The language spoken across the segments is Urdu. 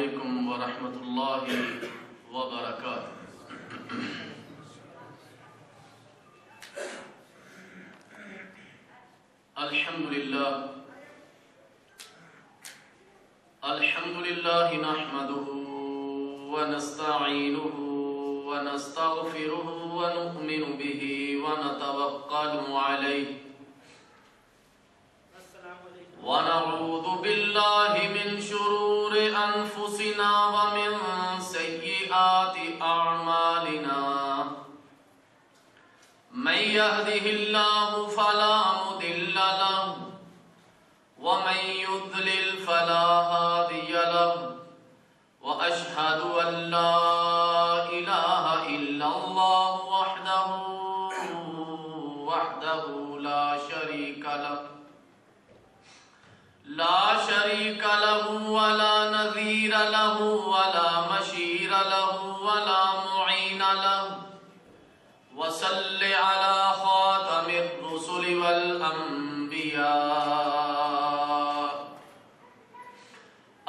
علیکم ورحمۃ اللہ وبرکاتہ۔ الحمد للہ نحمده ونستعینه ونستغفره ونؤمن به ونتوکل علیہ ونعوذ باللہ من شرور انفسنا ومن سیئات اعمالنا من يهده الله فلا مضل له ومن يضلل فلا هادي له واشهد ان لا اله الا الله وحده لا شريك له ولا نظير له ولا مشير له ولا معين له وصل على خاتم الرسل والأنبياء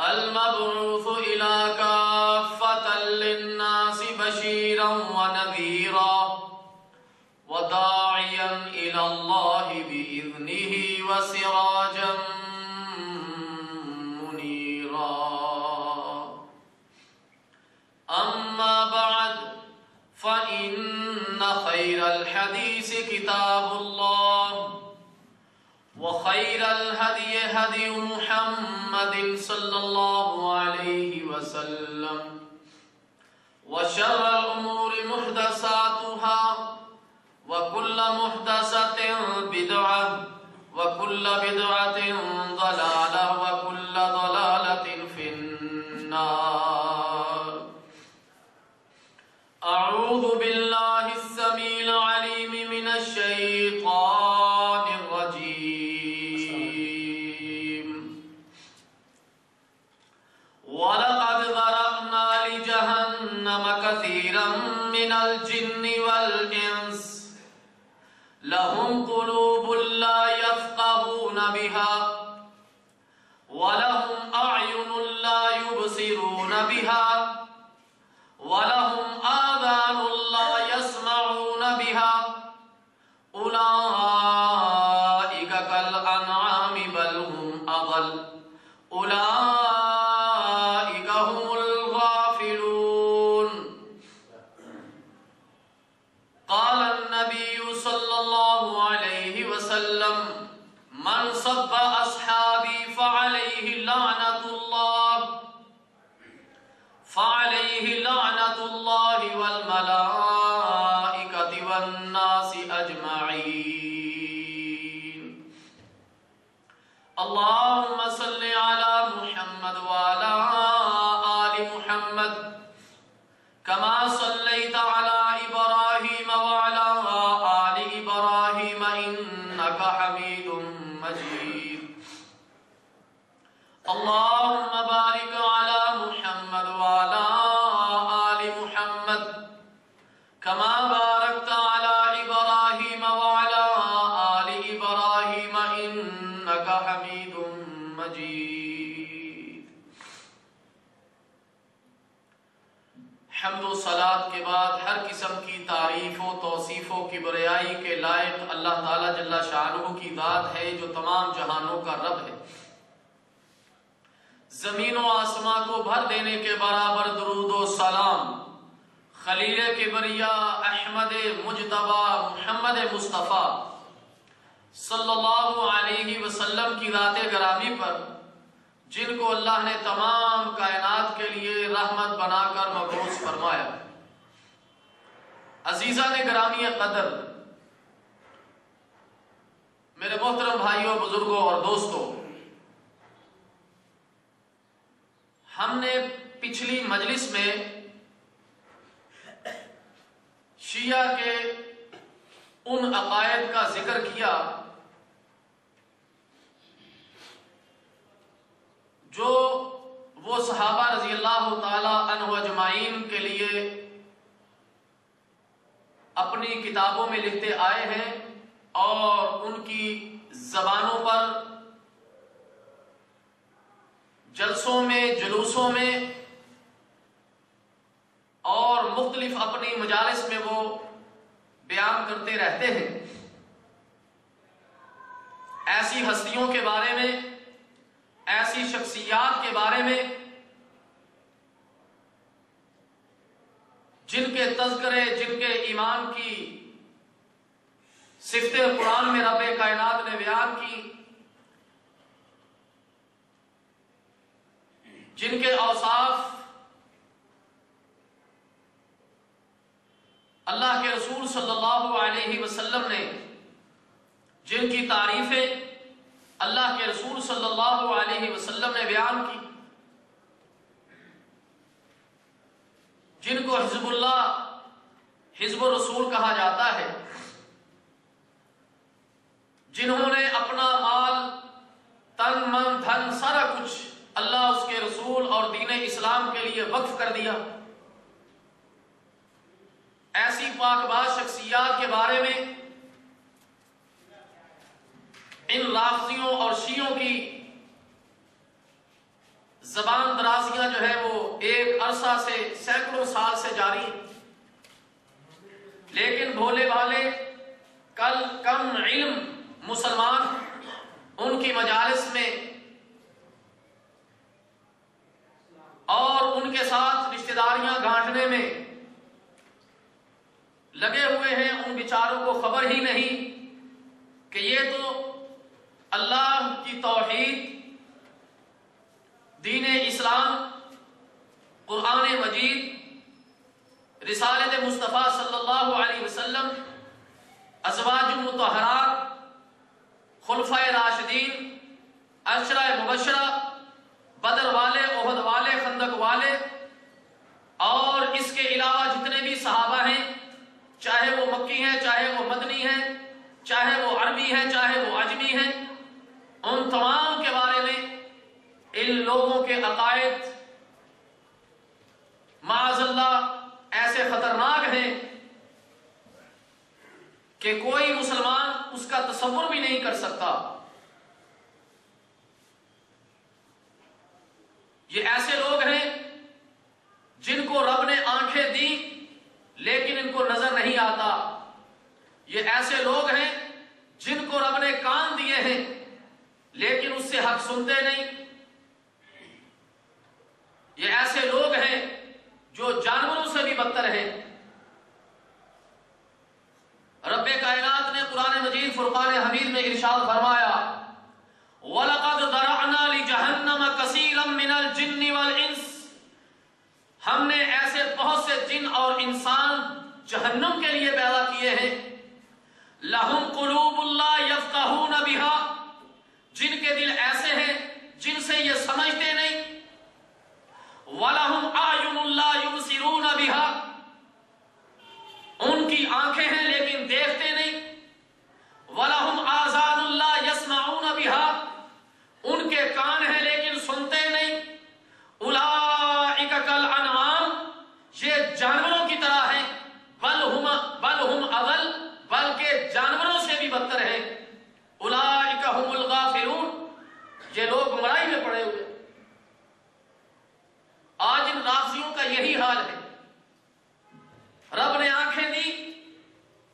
المبعوث إلى كافة للناس بشيرا ونذيرا وداعيا إلى الله بإذنه وسراجا منيرا أما بعد فإن خير الحديث كتاب الله وخير الهدي هدي محمد صلى الله عليه وسلم وشر الأمور محدثاتها وكل محدثة بدعة وكل بدعة ضلالة وكل ضلالة في النار۔ أعوذ بالله السميع العليم من الشيطان الرجيم۔ ولقد ذرأنا لجهنم كثيرا من الجن والإنس لهم قلوب لا يفقهون بها ولهم أعين لا يبصرون بها ولهم آذان لا يسمعون بها أولئك كالأنعام بل هم أضل أولئك هم الغافلون۔ قال النبي صلى الله عليه وسلم من سب أصحابي فعليه لعنة الله والملائكة والناس أجمعين۔ اللهم صل على محمد وعلى آل محمد كما صليت على إبراهيم وعلى آل إبراهيم إنك حميد مجيد۔ اللهم بارك على محمد وعلى آل محمد كما باركت على إبراهيم وعلى آل إبراهيم إنك حميد مجيد۔ حمد و صلاة کے بعد ہر قسم کی تعریف و توصیف و کبریائی کے لائق اللہ تعالیٰ جل شانہ کی ذات ہے جو تمام جہانوں کا رب ہے۔ زمین و آسمان کو بھر دینے کے برابر درود و سلام خلیل کبریا احمد مجتبی محمد مصطفیٰ صلی اللہ علیہ وسلم کی ذات گرامی پر، جن کو اللہ نے تمام کائنات کے لیے رحمت بنا کر مبعوث فرمایا۔ عزیزان گرامی قدر، میرے محترم بھائیوں، بزرگوں اور دوستوں، ہم نے پچھلی مجلس میں شیعہ کے ان عقائد کا ذکر کیا جو وہ صحابہ رضی اللہ تعالی عنہ اجمعین کے لیے اپنی کتابوں میں لکھتے آئے ہیں اور ان کی زبانوں پر جلسوں میں جلوسوں میں اور مختلف اپنی مجالس میں وہ بیان کرتے رہتے ہیں۔ ایسی ہستیوں کے بارے میں، ایسی شخصیات کے بارے میں جن کے تذکرے، جن کے ایمان کی صفتیں قرآن میں رب کائنات نے بیان کی، جن کے اوصاف اللہ کے رسول صلی اللہ علیہ وسلم نے، جن کی تعریفیں اللہ کے رسول صلی اللہ علیہ وسلم نے بیان کی، جن کو حزب اللہ، حزب الرسول کہا جاتا ہے، جنہوں نے اپنا مال، تن، من، دھن، سارا کچھ اللہ، اس کے رسول اور دین اسلام کے لیے وقف کر دیا، ایسی پاک باز شخصیات کے بارے میں ان رافضیوں اور شیعوں کی زبان درازیاں جو ہے وہ ایک عرصہ سے، سینکڑوں سال سے جاری ہیں۔ لیکن بھولے بھالے، کم علم مسلمان ان کی مجالس میں اور ان کے ساتھ رشتہ داریاں گانٹنے میں لگے ہوئے ہیں۔ ان بیچاروں کو خبر ہی نہیں کہ یہ تو اللہ کی توحید، دین اسلام، قرآن مجید، رسالت مصطفیٰ صلی اللہ علیہ وسلم، ازواج مطہرات، خلفائے راشدین، عشرہ مبشرہ، بدر والے، احد والے، خندق والے، اور اس کے علاوہ جتنے بھی صحابہ ہیں، چاہے وہ مکی ہیں، چاہے وہ مدنی ہیں، چاہے وہ عربی ہیں، چاہے وہ عجمی ہیں، ان تمام کے بارے میں ان لوگوں کے عقائد معاذ اللہ ایسے خطرناک ہیں کہ کوئی مسلمان اس کا تصور بھی نہیں کر سکتا۔ یہ ایسے لوگ ہیں جن کو رب نے آنکھیں دی لیکن ان کو نظر نہیں آتا۔ یہ ایسے لوگ ہیں جن کو رب نے کان دیے ہیں لیکن اس سے حق سنتے نہیں۔ یہ ایسے لوگ ہیں جو جانوروں سے بھی بدتر ہیں۔ رب کائنات نے قرآن مجید فرقان حمید میں ارشاد فرمایا، وَلَقَدْ ذَرَعْنَا لِجَهَنَّمَ كَثِيرًا مِنَ الْجِنِّ وَالْإِنسِ، ہم نے ایسے بہت سے جن اور انسان جہنم کے لیے پیدا کیے ہیں، لَهُمْ قُلُوبٌ لَا يَفْقَهُونَ بِهَا، جن کے دل ایسے ہیں جن سے یہ سمجھتے نہیں، وَلَهُمْ أَعْيُنٌ لَا يُبْصِرُونَ بِهَا، ان کی آنکھیں ہیں لیکن دیکھتے نہیں، وَلَهُمْ آذَانٌ لَا يَسْمَعُونَ بِهَا، ان کے کان ہیں لیکن سنتے نہیں، أُولَئِكَ كَالْأَنْعَامِ، یہ جانوروں کی طرح ہیں، بل ہم اضل، بلکہ جانوروں سے بھی بدتر ہیں، أُولَئِكَ هُمُ الْغَافِلُونَ، یہ لوگ گمراہی میں پڑے ہوئے۔ آج ان رافضیوں کا یہی حال ہے۔ رب نے آنکھیں دی،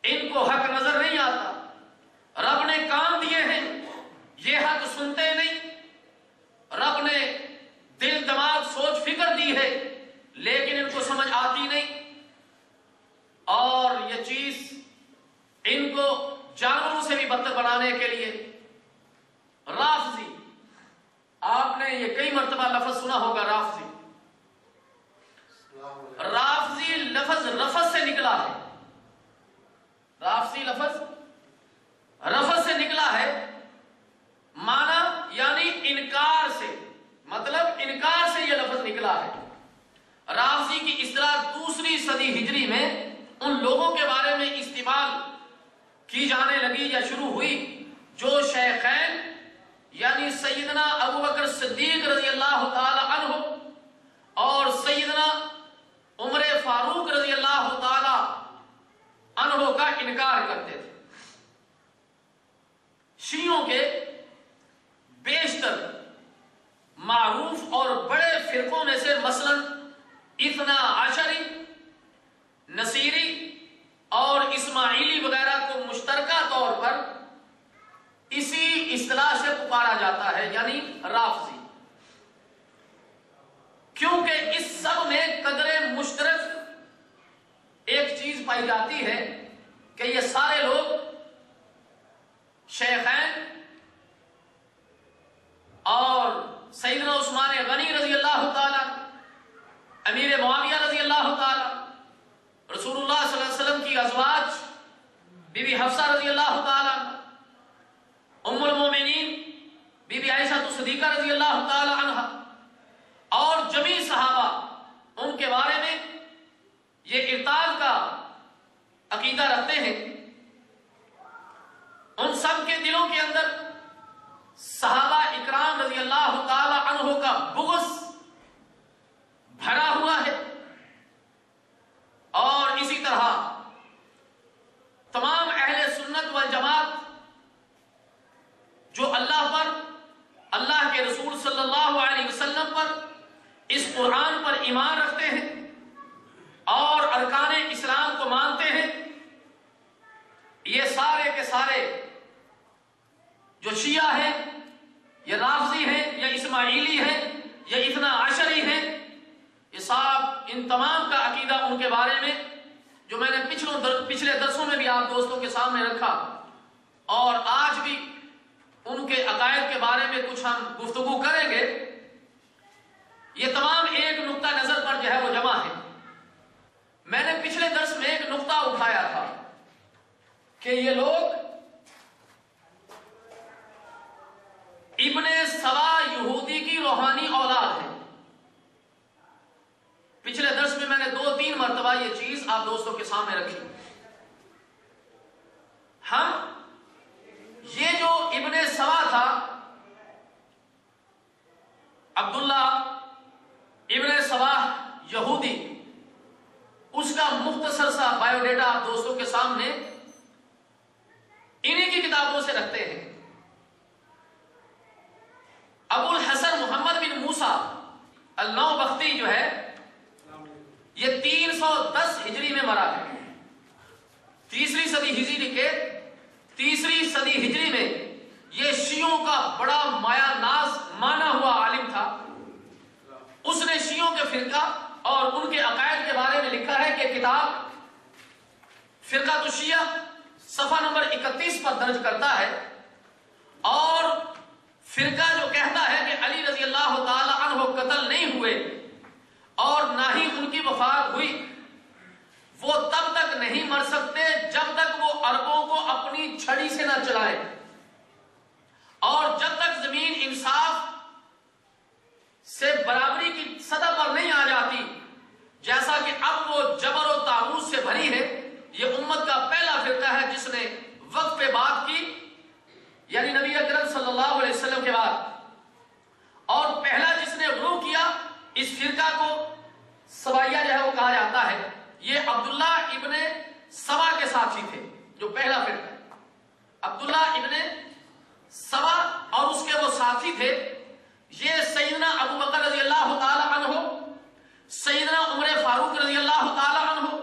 ان کو حق نظر نہیں آتا۔ رب نے کان دیے ہیں، یہ حق سنتے نہیں۔ رب نے دل، دماغ، سوچ، فکر دی ہے لیکن ان کو سمجھ آتی نہیں۔ اور یہ چیز ان کو جانوروں سے بھی بدتر بنانے کے لیے رافضی، آپ نے یہ کئی مرتبہ لفظ سنا ہوگا، رافضی۔ رافضی لفظ رفض سے نکلا ہے، رافضی لفظ رفض سے نکلا ہے، معنی یعنی انکار سے، مطلب انکار سے یہ لفظ نکلا ہے۔ رافضی کی اصطلاح دوسری صدی ہجری میں ان لوگوں کے بارے میں استعمال کی جانے لگی یا شروع ہوئی جو شیخین یعنی سیدنا ابوبکر صدیق رضی اللہ تعالی عنہ اور سیدنا عمر فاروق رضی اللہ تعالی عنہ کا انکار کرتے تھے۔ شیعوں کے بیشتر معروف اور بڑے فرقوں میں سے مثلا اثنا عشری اصطلاح سے پکارا جاتا ہے، یعنی رافضی، کیونکہ اس سب میں قدر مشترک ایک چیز پائی جاتی ہے کہ یہ سارے لوگ شیخین اور سیدنا عثمان غنی رضی اللہ تعالی، امیر معاویہ رضی اللہ تعالی، رسول اللہ صلی اللہ علیہ وسلم کی ازواج بی بی حفصہ رضی اللہ تعالی، ام المومنین بی بی عائشہ صدیقہ رضی اللہ تعالی عنہ اور جمیع صحابہ ان کے بارے میں یہ ارتاض کا عقیدہ رکھتے ہیں۔ ان سب کے دلوں کے اندر صحابہ اکرام رضی اللہ تعالی عنہ کا بغض بھرا ہوا ہے، اور اسی طرح تمام اہل سنت والجماعت جو اللہ پر، اللہ کے رسول صلی اللہ علیہ وسلم پر، اس قرآن پر ایمان رکھتے ہیں اور ارکان اسلام کو مانتے ہیں، یہ سارے کے سارے جو شیعہ ہیں یا رافضی ہیں یا اسماعیلی ہیں یا اثنا عشری ہیں، یہ سب ان تمام کا عقیدہ ان کے بارے میں جو میں نے پچھلے درسوں میں بھی آپ دوستوں کے سامنے رکھا، اور آج بھی ان کے عقائد کے بارے میں کچھ ہم گفتگو کریں گے، یہ تمام ایک نقطہ نظر پر جو ہے وہ جمع ہے۔ میں نے پچھلے درس میں ایک نقطہ اٹھایا تھا کہ یہ لوگ ابن سبا یہودی کی روحانی اولاد ہیں۔ پچھلے درس میں نے 2-3 مرتبہ یہ چیز آپ دوستوں کے سامنے رکھی۔ ہم یہ جو ابن سبا تھا، عبداللہ ابن سبا یہودی، اس کا مختصر سا بایو ڈیٹا آپ دوستوں کے سامنے انہی کی کتابوں سے رکھتے ہیں۔ ابو الحسن محمد بن موسیٰ النوبختی جو ہے یہ 310 ہجری میں مرا ہے، تیسری صدی ہجری کے تیسری صدی ہجری میں یہ شیعوں کا بڑا مایا ناز مانا ہوا عالم تھا۔ اس نے شیعوں کے فرقہ اور ان کے عقائد کے بارے میں لکھا ہے کہ کتاب فرقہ الشیعہ صفحہ نمبر 31 پر درج کرتا ہے، اور فرقہ جو کہتا ہے کہ علی رضی اللہ تعالی عنہ قتل نہیں ہوئے اور نہ ہی ان کی وفات ہوئی، وہ تب تک نہیں مر سکتے جب تک وہ عربوں کو اپنی چھڑی سے نہ چلائے، اور جب تک زمین انصاف سے برابری کی سطح پر نہیں آ جاتی، جیسا کہ اب وہ جبر و طاغوت سے بھری ہے۔ یہ امت کا پہلا فرقہ ہے جس نے وقت پہ بات کی، یعنی نبی اکرم صلی اللہ علیہ وسلم کے بعد، اور پہلا جس نے غلو کیا، اس فرقہ کو سبائیہ جو ہے وہ کہا جاتا ہے۔ یہ عبداللہ ابن سبا کے ساتھی تھے، جو پہلا فرقہ عبداللہ ابن سبا اور اس کے وہ ساتھی تھے۔ یہ سیدنا ابو بکر رضی اللہ تعالی عنہ، سیدنا عمر فاروق رضی اللہ تعالی عنہ،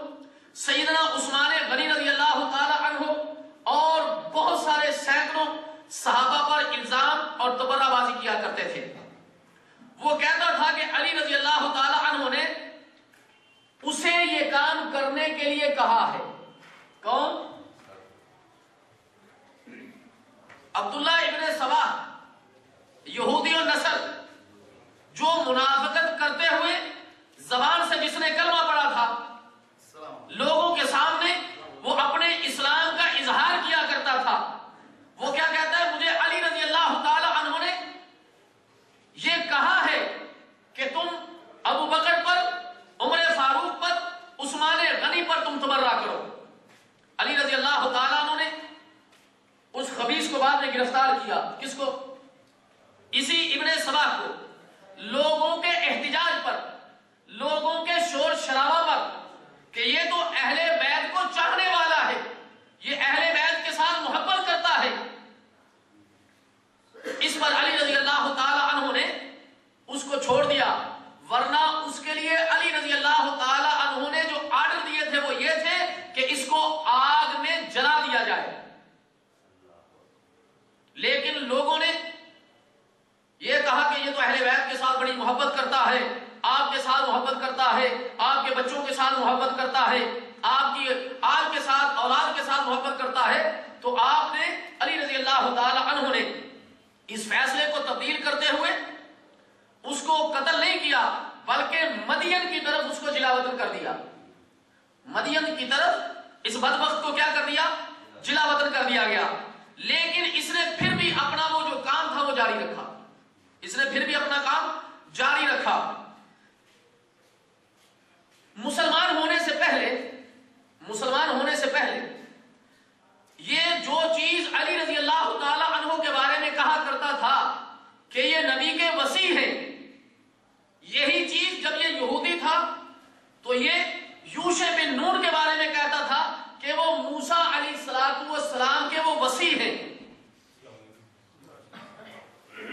سیدنا عثمان غنی رضی اللہ تعالی عنہ اور بہت سارے سینکڑوں صحابہ پر الزام اور تبرہ بازی کیا کرتے تھے۔ وہ کہتا تھا کہ علی رضی اللہ تعالی عنہ نے اسے یہ کام کرنے کے لیے کہا ہے۔ کون؟ عبداللہ ابن سبا یہودی و نسل، جو منافقت کرتے ہوئے زبان سے جس نے کلمہ پڑھا تھا، لوگوں کے سامنے وہ اپنے اسلام کا اظہار کیا کرتا تھا۔ وہ کیا کہتا ہے؟ مجھے علی رضی اللہ تعالی عنہ نے یہ کہا ہے کہ تم ابو بکر پر، عمر فاروق پر، عثمان غنی پر تم تبرہ کرو۔ علی رضی اللہ تعالی عنہ نے اس خبیث کو بعد میں گرفتار کیا۔ کس کو؟ اسی ابن سبا کو، لوگوں کے احتجاج پر، لوگوں کے شور شرابہ پر کہ یہ تو اہل بیت کو چاہنے والا ہے، یہ اہل بیت کے ساتھ محبت کرتا ہے۔ اس پر علی رضی اللہ تعالی عنہ نے اس کو چھوڑ دیا، ورنہ اس کے لیے علی رضی اللہ تعالی عنہ نے جو آرڈر دیے تھے وہ یہ تھے کہ اس کو آگ میں جلا دیا جائے، لیکن لوگوں نے کرتا ہے، آپ کی آل کے ساتھ اولاد کے ساتھ محبت کرتا ہے، تو آپ نے علی رضی اللہ تعالی عنہ نے اس فیصلے کو تبدیل کرتے ہوئے اس کو قتل نہیں کیا، بلکہ مدین کی طرف اس کو جلا وطن کر دیا۔ مدین کی طرف اس بدبخت کو کیا کر دیا؟ جلا وطن کر دیا گیا۔ لیکن اس نے پھر بھی اپنا وہ جو کام تھا وہ جاری رکھا، اس نے پھر بھی اپنا کام جاری رکھا۔ مسلمان ہونے سے پہلے یہ جو چیز علی رضی اللہ تعالی عنہ کے بارے میں کہا کرتا تھا کہ یہ نبی کے وصی ہیں، یہی چیز جب یہ یہودی تھا تو یہ یوشع بن نون کے بارے میں کہتا تھا کہ وہ موسیٰ علیہ السلام کے وہ وصی ہیں،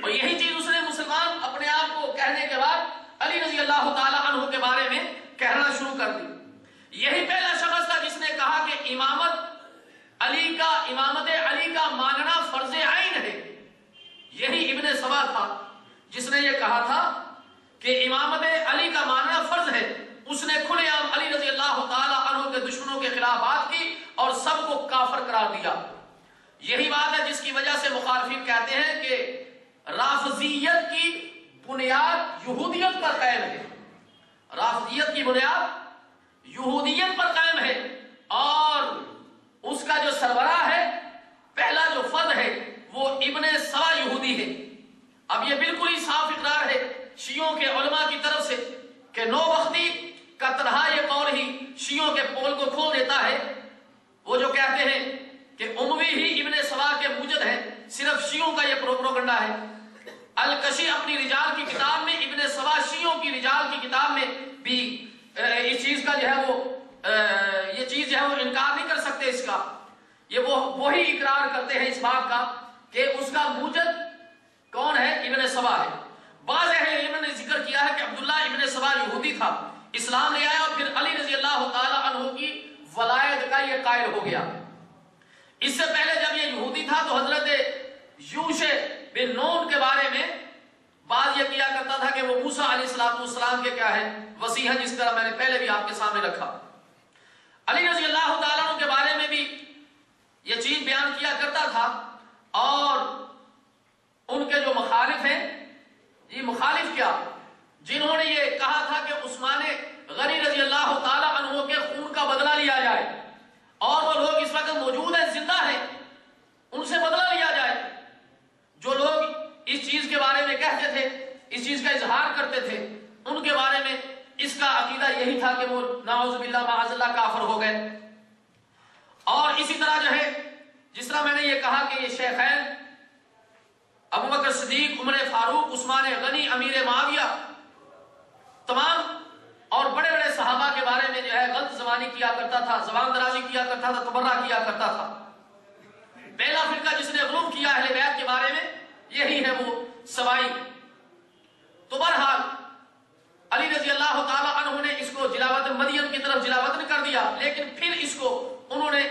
اور یہی چیز اس نے مسلمان اپنے آپ کو کہنے کے بعد علی رضی اللہ تعالی عنہ کے بارے میں کہنا شروع کر دی۔ یہی پہلا شخص تھا جس نے کہا کہ امامت علی کا ماننا فرض عین ہے۔ یہی ابن سبا تھا جس نے یہ کہا تھا کہ امامت علی کا ماننا فرض ہے۔ اس نے کھلے عام علی رضی اللہ تعالی عنہ کے دشمنوں کے خلاف بات کی اور سب کو کافر قرار دیا۔ یہی بات ہے جس کی وجہ سے مخالفین کہتے ہیں کہ رافضیت کی بنیاد یہودیت پر قائم ہے، رافضیت کی بنیاد یہودیت پر قائم ہے، اور اس کا جو سربراہ ہے، پہلا جو فرد ہے، وہ ابن سبا یہودی ہے۔ اب یہ بالکل ہی صاف اقرار ہے شیعوں کے علماء کی طرف سے کہ نو وقتی کا تنہا یہ قول ہی شیعوں کے پول کو کھول دیتا ہے۔ وہ جو کہتے ہیں کہ اموی ہی ابن سبا کے موجد ہیں، صرف شیعوں کا یہ پروپیگنڈا ہے۔ الکشی اپنی رجال کی کتاب میں، ابن سبا شیعوں کی رجال کی کتاب میں بھی اس چیز کا جو ہے وہ یہ چیز جو ہے وہ انکار نہیں کر سکتے اس کا، یہ وہی اقرار کرتے ہیں اس بات کا کہ اس کا موجد کون ہے؟ ابن سبا ہے۔ بعض اہل علم نے ذکر کیا ہے کہ عبداللہ ابن سبا یہودی تھا، اسلام لے آیا اور پھر علی رضی اللہ تعالی عنہ کی ولایت کا یہ قائل ہو گیا۔ اس سے پہلے جب یہ یہودی تھا تو حضرت یوشع بن نون کے بارے میں بات یہ کیا کرتا تھا کہ وہ موسیٰ علیہ السلام کے کیا ہے؟ وصی ہیں، جس طرح میں نے پہلے بھی آپ کے سامنے رکھا۔ علی رضی اللہ تعالیٰ عنہ کے بارے میں بھی یہ چیز بیان کیا کرتا تھا، اور ان کے جو مخالف ہیں، یہ مخالف کیا، جنہوں نے یہ کہا تھا کہ عثمان غنی رضی اللہ تعالیٰ عنہ کے خون کا بدلہ لیا جائے، اور وہ لوگ اس وقت موجود ہیں، زندہ ہیں، ان سے بدلہ لیا جائے۔ جو لوگ اس چیز کے بارے میں کہتے تھے، اس چیز کا اظہار کرتے تھے، ان کے بارے میں اس کا عقیدہ یہی تھا کہ وہ نعوذ باللہ معاذ اللہ کافر ہو گئے۔ اور اسی طرح جو ہے، جس طرح میں نے یہ کہا کہ یہ شیخین ابو بکر صدیق، عمر فاروق، عثمان غنی، امیر معاویہ، تمام اور بڑے بڑے صحابہ کے بارے میں جو ہے غلط زبانی کیا کرتا تھا، زبان درازی کیا کرتا تھا، تبرہ کیا کرتا تھا۔ پہلا فرقہ جس نے غلو کیا اہل بیت کے بارے میں یہی ہے وہ سوائی۔ تو بہرحال علی رضی اللہ تعالی عنہ نے اس کو جلاوطن مدین کی طرف جلاوطن کر دیا، لیکن پھر اس کو انہوں نے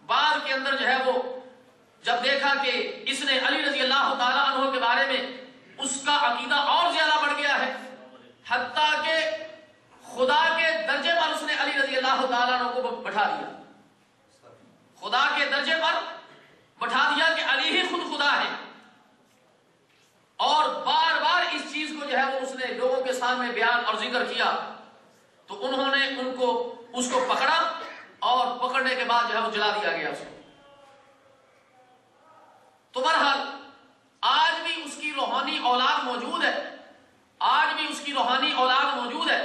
بعد کے اندر جو ہے وہ جب دیکھا کہ اس نے علی رضی اللہ تعالی عنہ کے بارے میں اس کا عقیدہ اور زیادہ بڑھ گیا ہے، حتیٰ کہ خدا کے درجے پر اس نے علی رضی اللہ تعالی عنہ کو بٹھا دیا، خدا کے درجے پر بٹھا دیا کہ علی ہی خود خدا ہے، اور بار بار اس چیز کو جو ہے وہ اس نے لوگوں کے سامنے بیان اور ذکر کیا، تو انہوں نے اس کو پکڑا، اور پکڑنے کے بعد جو ہے وہ جلا دیا گیا اس کو۔ تو بہرحال آج بھی اس کی روحانی اولاد موجود ہے، آج بھی اس کی روحانی اولاد موجود ہے،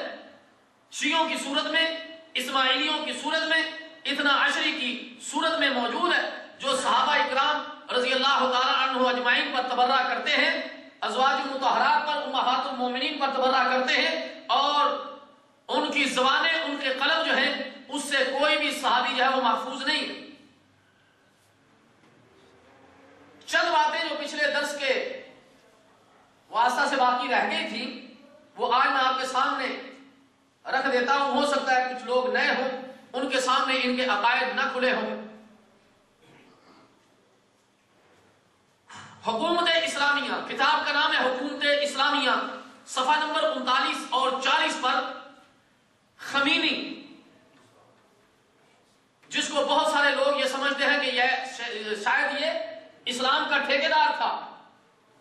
شیعوں کی صورت میں، اسماعیلیوں کی صورت میں، اثنا عشری کی صورت میں موجود ہے، جو صحابہ اکرام رضی اللہ تعالی عنہ اجمعین پر تبرہ کرتے ہیں، ازواج مطہرات پر، امہات المومنین پر تبرہ کرتے ہیں، اور ان کی زبانیں، ان کے قلم جو ہیں، اس سے کوئی بھی صحابی جو ہے وہ محفوظ نہیں ہے۔ چند باتیں جو پچھلے درس کے واسطہ سے باقی رہ گئی تھی، وہ آج میں آپ کے سامنے رکھ دیتا ہوں۔ ہو سکتا ہے کچھ لوگ نئے ہوں، ان کے سامنے ان کے عقائد نہ کھلے ہوں۔ حکومت اسلامیہ، کتاب کا نام ہے حکومت اسلامیہ، صفحہ نمبر 39 اور 40 پر خمینی کو بہت سارے لوگ یہ سمجھتے ہیں کہ شاید یہ اسلام کا ٹھیکیدار تھا.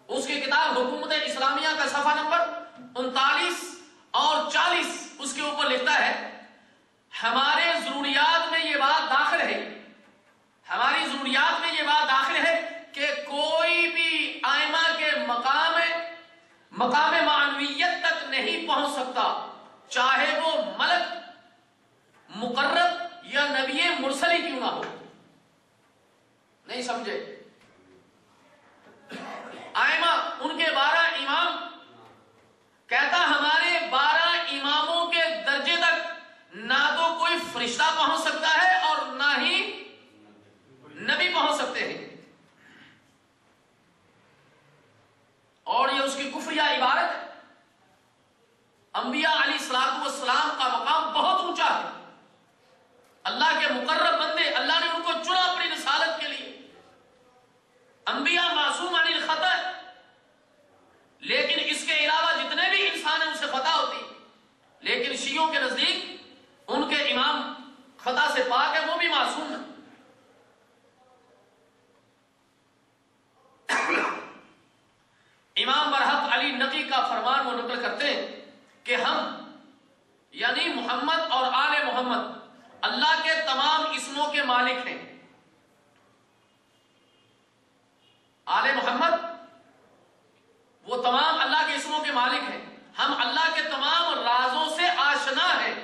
اس کی کتاب حکومت اسلامیہ کا صفحہ نمبر 39 اور 40 اس کے اوپر لکھتا ہے ہمارے ضروریات میں یہ بات داخل ہے، ہماری ضروریات میں یہ بات داخل ہے کہ کوئی بھی ائمہ کے مقام معنویت تک نہیں پہنچ سکتا، چاہے وہ ملک مقرب یا نبی مرسل ہی کیوں نہ ہو. نہیں سمجھے؟ ائمہ ان کے 12 امام کہتا ہمارے 12 اماموں کے درجے تک نہ تو کوئی فرشتہ پہنچ سکتا ہے اور نہ ہی نبی پہنچ سکتے ہیں. اور یہ اس کی کفریہ عبارت ہے. انبیاء علیہ الصلوۃ والسلام کا مقام بہت اونچا ہے. اللہ کے مقرب بندے، اللہ نے ان کو چنا اپنی رسالت کے لیے. انبیاء معصوم عن الخطأ، لیکن اس کے علاوہ جتنے بھی انسان ہیں ان سے خطا ہوتی. لیکن شیعوں کے نزدیک ان کے امام خطا سے پاک ہے، وہ بھی معصوم ہیں. امام برحق علی نقی کا فرمان وہ نقل کرتے ہیں کہ ہم یعنی محمد اور آل محمد اللہ کے تمام اسموں کے مالک ہیں. آل محمد وہ تمام اللہ کے اسموں کے مالک ہیں. ہم اللہ کے تمام رازوں سے آشنا ہیں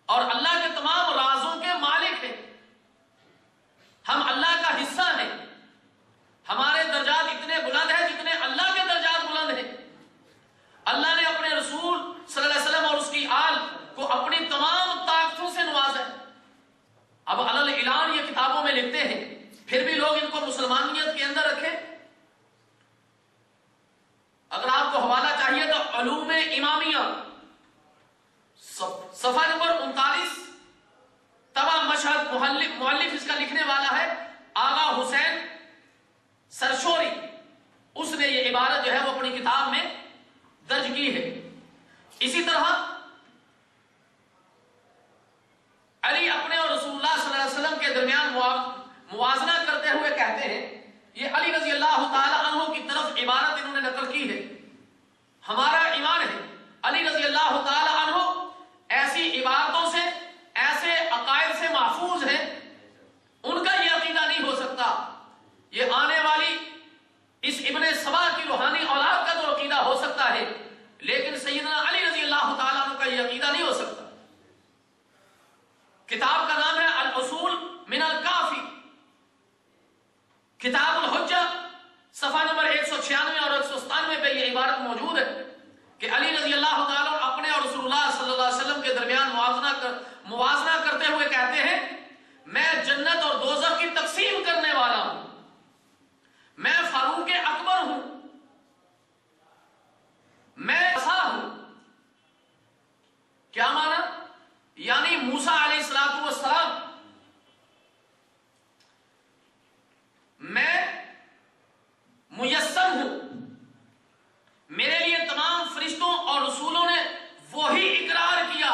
اور اللہ کے تمام رازوں کے مالک ہیں. ہم اللہ کا حصہ ہیں. ہمارے درجات اتنے بلند ہیں جتنے اللہ کے درجات بلند ہیں. اللہ نے اپنے رسول صلی اللہ علیہ وسلم اور اس کی آل کو اپنی تمام طاقتوں سے نوازا ہے. اب علل اعلان یہ کتابوں میں لکھتے ہیں، پھر بھی لوگ ان کو مسلمانیت کے اندر رکھیں. اگر آپ کو حوالہ چاہیے تو علوم امامیہ صفحہ نمبر 39 طبع مشہد، مؤلف اس کا لکھنے والا ہے آغا حسین سرشوری. اس نے یہ عبارت جو ہے وہ اپنی کتاب میں درج کی ہے. اسی طرح علی اپنے اور رسول اللہ صلی اللہ علیہ وسلم کے درمیان موازنہ کرتے ہوئے کہتے ہیں، یہ علی رضی اللہ تعالی عنہ کی طرف عبارت انہوں نے نقل کی ہے. ہمارا ایمان ہے علی رضی اللہ تعالی عنہ ایسی عبارتوں سے، ایسے عقائد سے محفوظ ہیں، ان کا یہ عقیدہ نہیں ہو سکتا. یہ آنے والی اس ابن سبا کی روحانی اولاد کا تو عقیدہ ہو سکتا ہے، لیکن سیدنا علی رضی اللہ تعالیٰ عنہ کا یہ عقیدہ نہیں ہو سکتا. کتاب کا نام ہے الاصول من الکافی، کتاب الحجہ صفحہ نمبر 196 اور 197 پہ یہ عبارت موجود ہے کہ علی رضی اللہ تعالیٰ اپنے اور رسول اللہ صلی اللہ علیہ وسلم کے درمیان موازنہ کرتے ہوئے کہتے ہیں، میں جنت اور دوزخ کی تقسیم کرنے والا ہوں، میں فاروق اکبر ہوں، میں ایسا ہوں. کیا مانا؟ یعنی موسیٰ علیہ السلام میں میسر ہوں. میرے لیے تمام فرشتوں اور رسولوں نے وہی اقرار کیا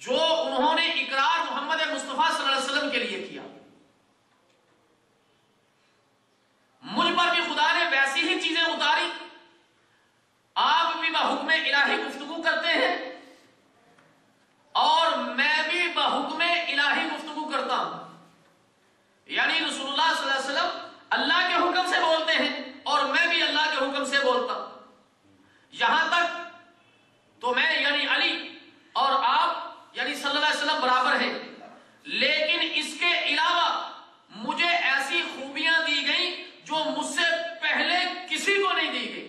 جو انہوں نے اقرار محمد مصطفیٰ صلی اللہ علیہ وسلم کے لیے کیا. مجھ پر بھی خدا نے ویسی ہی چیزیں اتاری. آپ بھی بحکم الہی گفتگو کرتے ہیں اور میں بھی بحکم الہی گفتگو کرتا ہوں. یعنی رسول اللہ صلی اللہ علیہ وسلم اللہ کے حکم سے بولتے ہیں اور میں بھی اللہ کے حکم سے بولتا ہوں. یہاں تک تو میں یعنی علی اور آپ یعنی صلی اللہ علیہ وسلم برابر ہیں، لیکن اس کے علاوہ مجھے ایسی خوبیاں دی گئیں جو مجھ سے پہلے کسی کو نہیں دی گئی،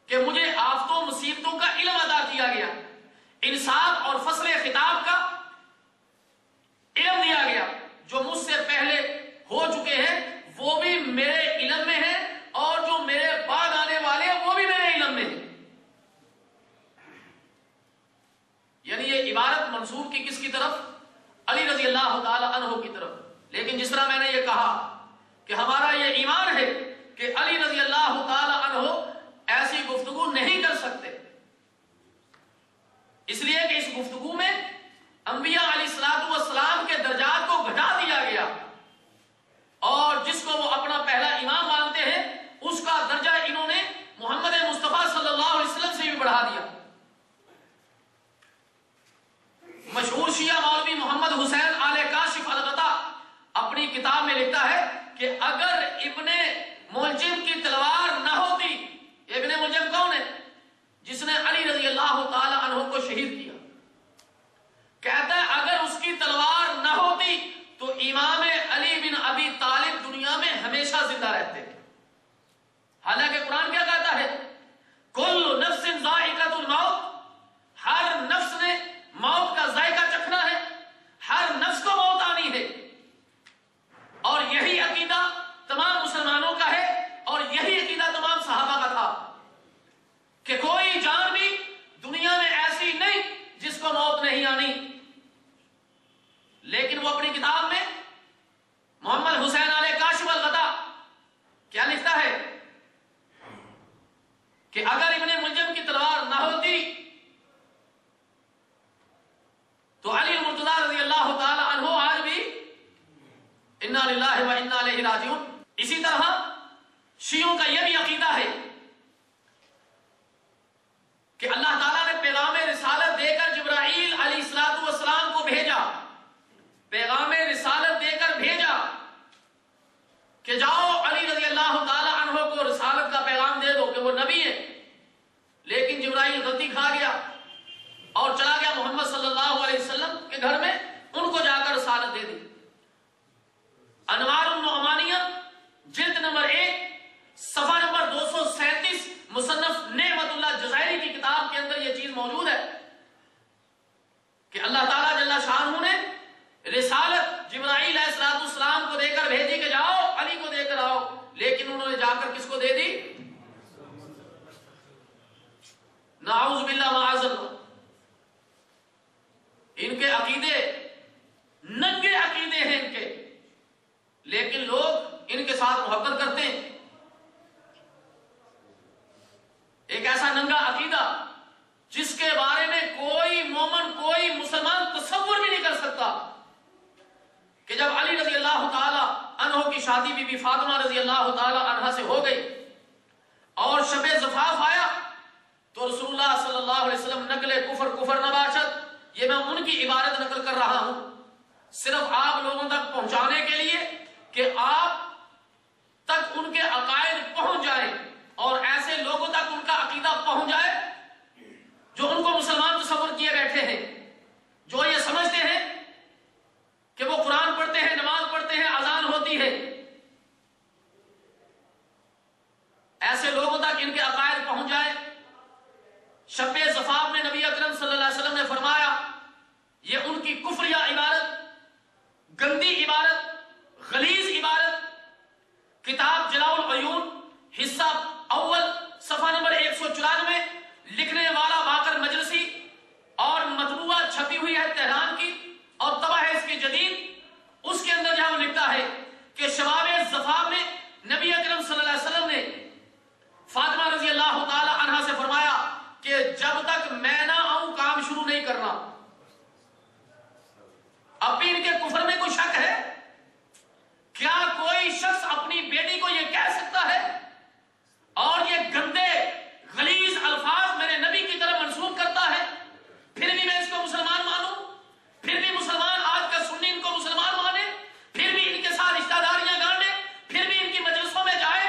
کہ مجھے آفتوں مصیبتوں کا علم عطا کیا گیا، انصاف اور فصل خطاب کا علم دیا گیا. جو مجھ سے پہلے ہو چکے ہیں وہ بھی میرے علم میں ہیں اور جو میرے بعد آنے والے ہیں وہ بھی میرے علم میں ہیں. یعنی یہ عبارت منسوب کی کس کی طرف؟ علی رضی اللہ تعالی عنہ کی طرف. لیکن جس طرح میں نے یہ کہا کہ ہمارا یہ ایمان ہے کہ علی رضی اللہ تعالی عنہ ایسی گفتگو نہیں کر سکتے. اس لیے کہ اس گفتگو میں انبیاء علیہ السلام کے درجات کو گھٹا دیا گیا، اور جس کو وہ اپنا پہلا امام مانتے ہیں اس کا درجہ انہوں نے محمد مصطفیٰ صلی اللہ علیہ وسلم سے بھی بڑھا دیا۔ مشہور شیعہ مولوی محمد حسین آل کاشف الغطا اپنی کتاب میں لکھتا ہے کہ اگر ابن ملجم کی تلوار نہ ہوتی، ابن ملجم کون ہے؟ جس نے علی رضی اللہ تعالی عنہ کو شہید کیا، کہتا ہے اگر اس کی تلوار نہ ہوتی تو امام علی بن ابی طالب دنیا میں ہمیشہ زندہ رہتے۔ حالانکہ قرآن کیا کہتا ہے؟ کل نفس ذائقۃ الموت، ہر نفس نے موت کا ذائقہ چکھنا ہے، ہر نفس کو موت آنی ہے، اور یہی عقیدہ تمام مسلمانوں کا ہے، اور یہی عقیدہ تمام صحابہ کا تھا کہ کوئی جان بھی دنیا میں ایسی نہیں جس کو موت نہیں آنی۔ لیکن وہ اپنی کتاب میں محمد حسین آل کاشف الغطا کیا لکھتا ہے کہ اگر ابن ملجم کی تلوار نہ ہوتی تو علی المرتضی رضی اللہ تعالی عنہ آج بھی انا للہ و انا الیہ راجعون۔ اسی طرح شیعوں کا یہ بھی عقیدہ ہے کہ اللہ تعالیٰ نے پیغام رسالت دے کر جبرائیل علیہ السلام کو بھیجا، پیغام رسالت دے کر بھیجا کہ جاؤ علی رضی اللہ تعالی عنہ کو رسالت کا پیغام دے دو کہ وہ نبی ہے، لیکن جبرائیل غلطی کھا گیا اور چلا گیا محمد صلی اللہ علیہ وسلم کے گھر میں، ان کو جا کر رسالت دے دی۔ انوار النعمانیہ جلد نمبر 1 صفحہ نمبر 237 مصنف نعمت اللہ جزائری کی کتاب کے اندر یہ چیز موجود ہے کہ اللہ تعالیٰ جل شانہ نے رسالت جبرائیل علیہ السلام کو دے کر بھیجی کہ جاؤ علی کو دے کر آؤ، لیکن انہوں نے جا کر کس کو دے دی؟ نعوذ باللہ معاذ اللہ۔ ان کے عقیدے ننگے عقیدے ہیں ان کے، لیکن لوگ ان کے ساتھ محبت کرتے ہیں۔ ایک ایسا ننگا عقیدہ جس کے بارے میں کوئی مومن، کوئی مسلمان تصور بھی نہیں کر سکتا کہ جب علی رضی اللہ تعالی عنہ کی شادی بی بی فاطمہ رضی اللہ تعالی عنہ سے ہو گئی اور شب زفاف آیا تو رسول اللہ صلی اللہ علیہ وسلم نقل کفر نہ باشد، یہ میں ان کی عبارت نقل کر رہا ہوں صرف آپ لوگوں تک پہنچانے کے لیے کہ آپ تک ان کے عقائد پہنچ جائیں اور ایسے لوگوں تک ان کا عقیدہ پہنچ جائے جو ان کو مسلمان تصور کیے بیٹھے ہیں، جو یہ سمجھتے ہیں کہ وہ قرآن پڑھتے ہیں، نماز پڑھتے ہیں، اذان ہوتی ہے، ایسے لوگوں تک ان کے عقائد پہنچ جائے۔ شب زفاف میں نبی اکرم صلی اللہ علیہ وسلم نے فرمایا یہ ان کی کفریہ عبارت، گندی عبارت، غلیظ عبارت۔ کتاب جلاء العیون حصہ اول صفحہ نمبر 194 لکھنے والا باقر مجلسی، اور مطبوعہ چھپی ہوئی ہے تہران کی اور طبع ہے اس کی جدید، اس کے اندر جہاں وہ لکھتا ہے کہ شباب زفاف میں نبی اکرم صلی اللہ علیہ وسلم نے فاطمہ رضی اللہ تعالی عنہا سے فرمایا کہ جب تک میں نہ آؤں کام شروع نہیں کرنا۔ اب بھی ان کے کفر میں کوئی شک ہے؟ کیا کوئی شخص اپنی بیٹی کو یہ کہہ سکتا ہے اور یہ گندے غلیظ الفاظ میرے نبی کی طرف منسوب کرتا ہے، پھر بھی میں اس کو مسلمان مانوں، پھر بھی مسلمان آج کا سنی ان کو مسلمان مانے، پھر بھی ان کے ساتھ رشتہ داریاں گانڈے، پھر بھی ان کی مجلسوں میں جائے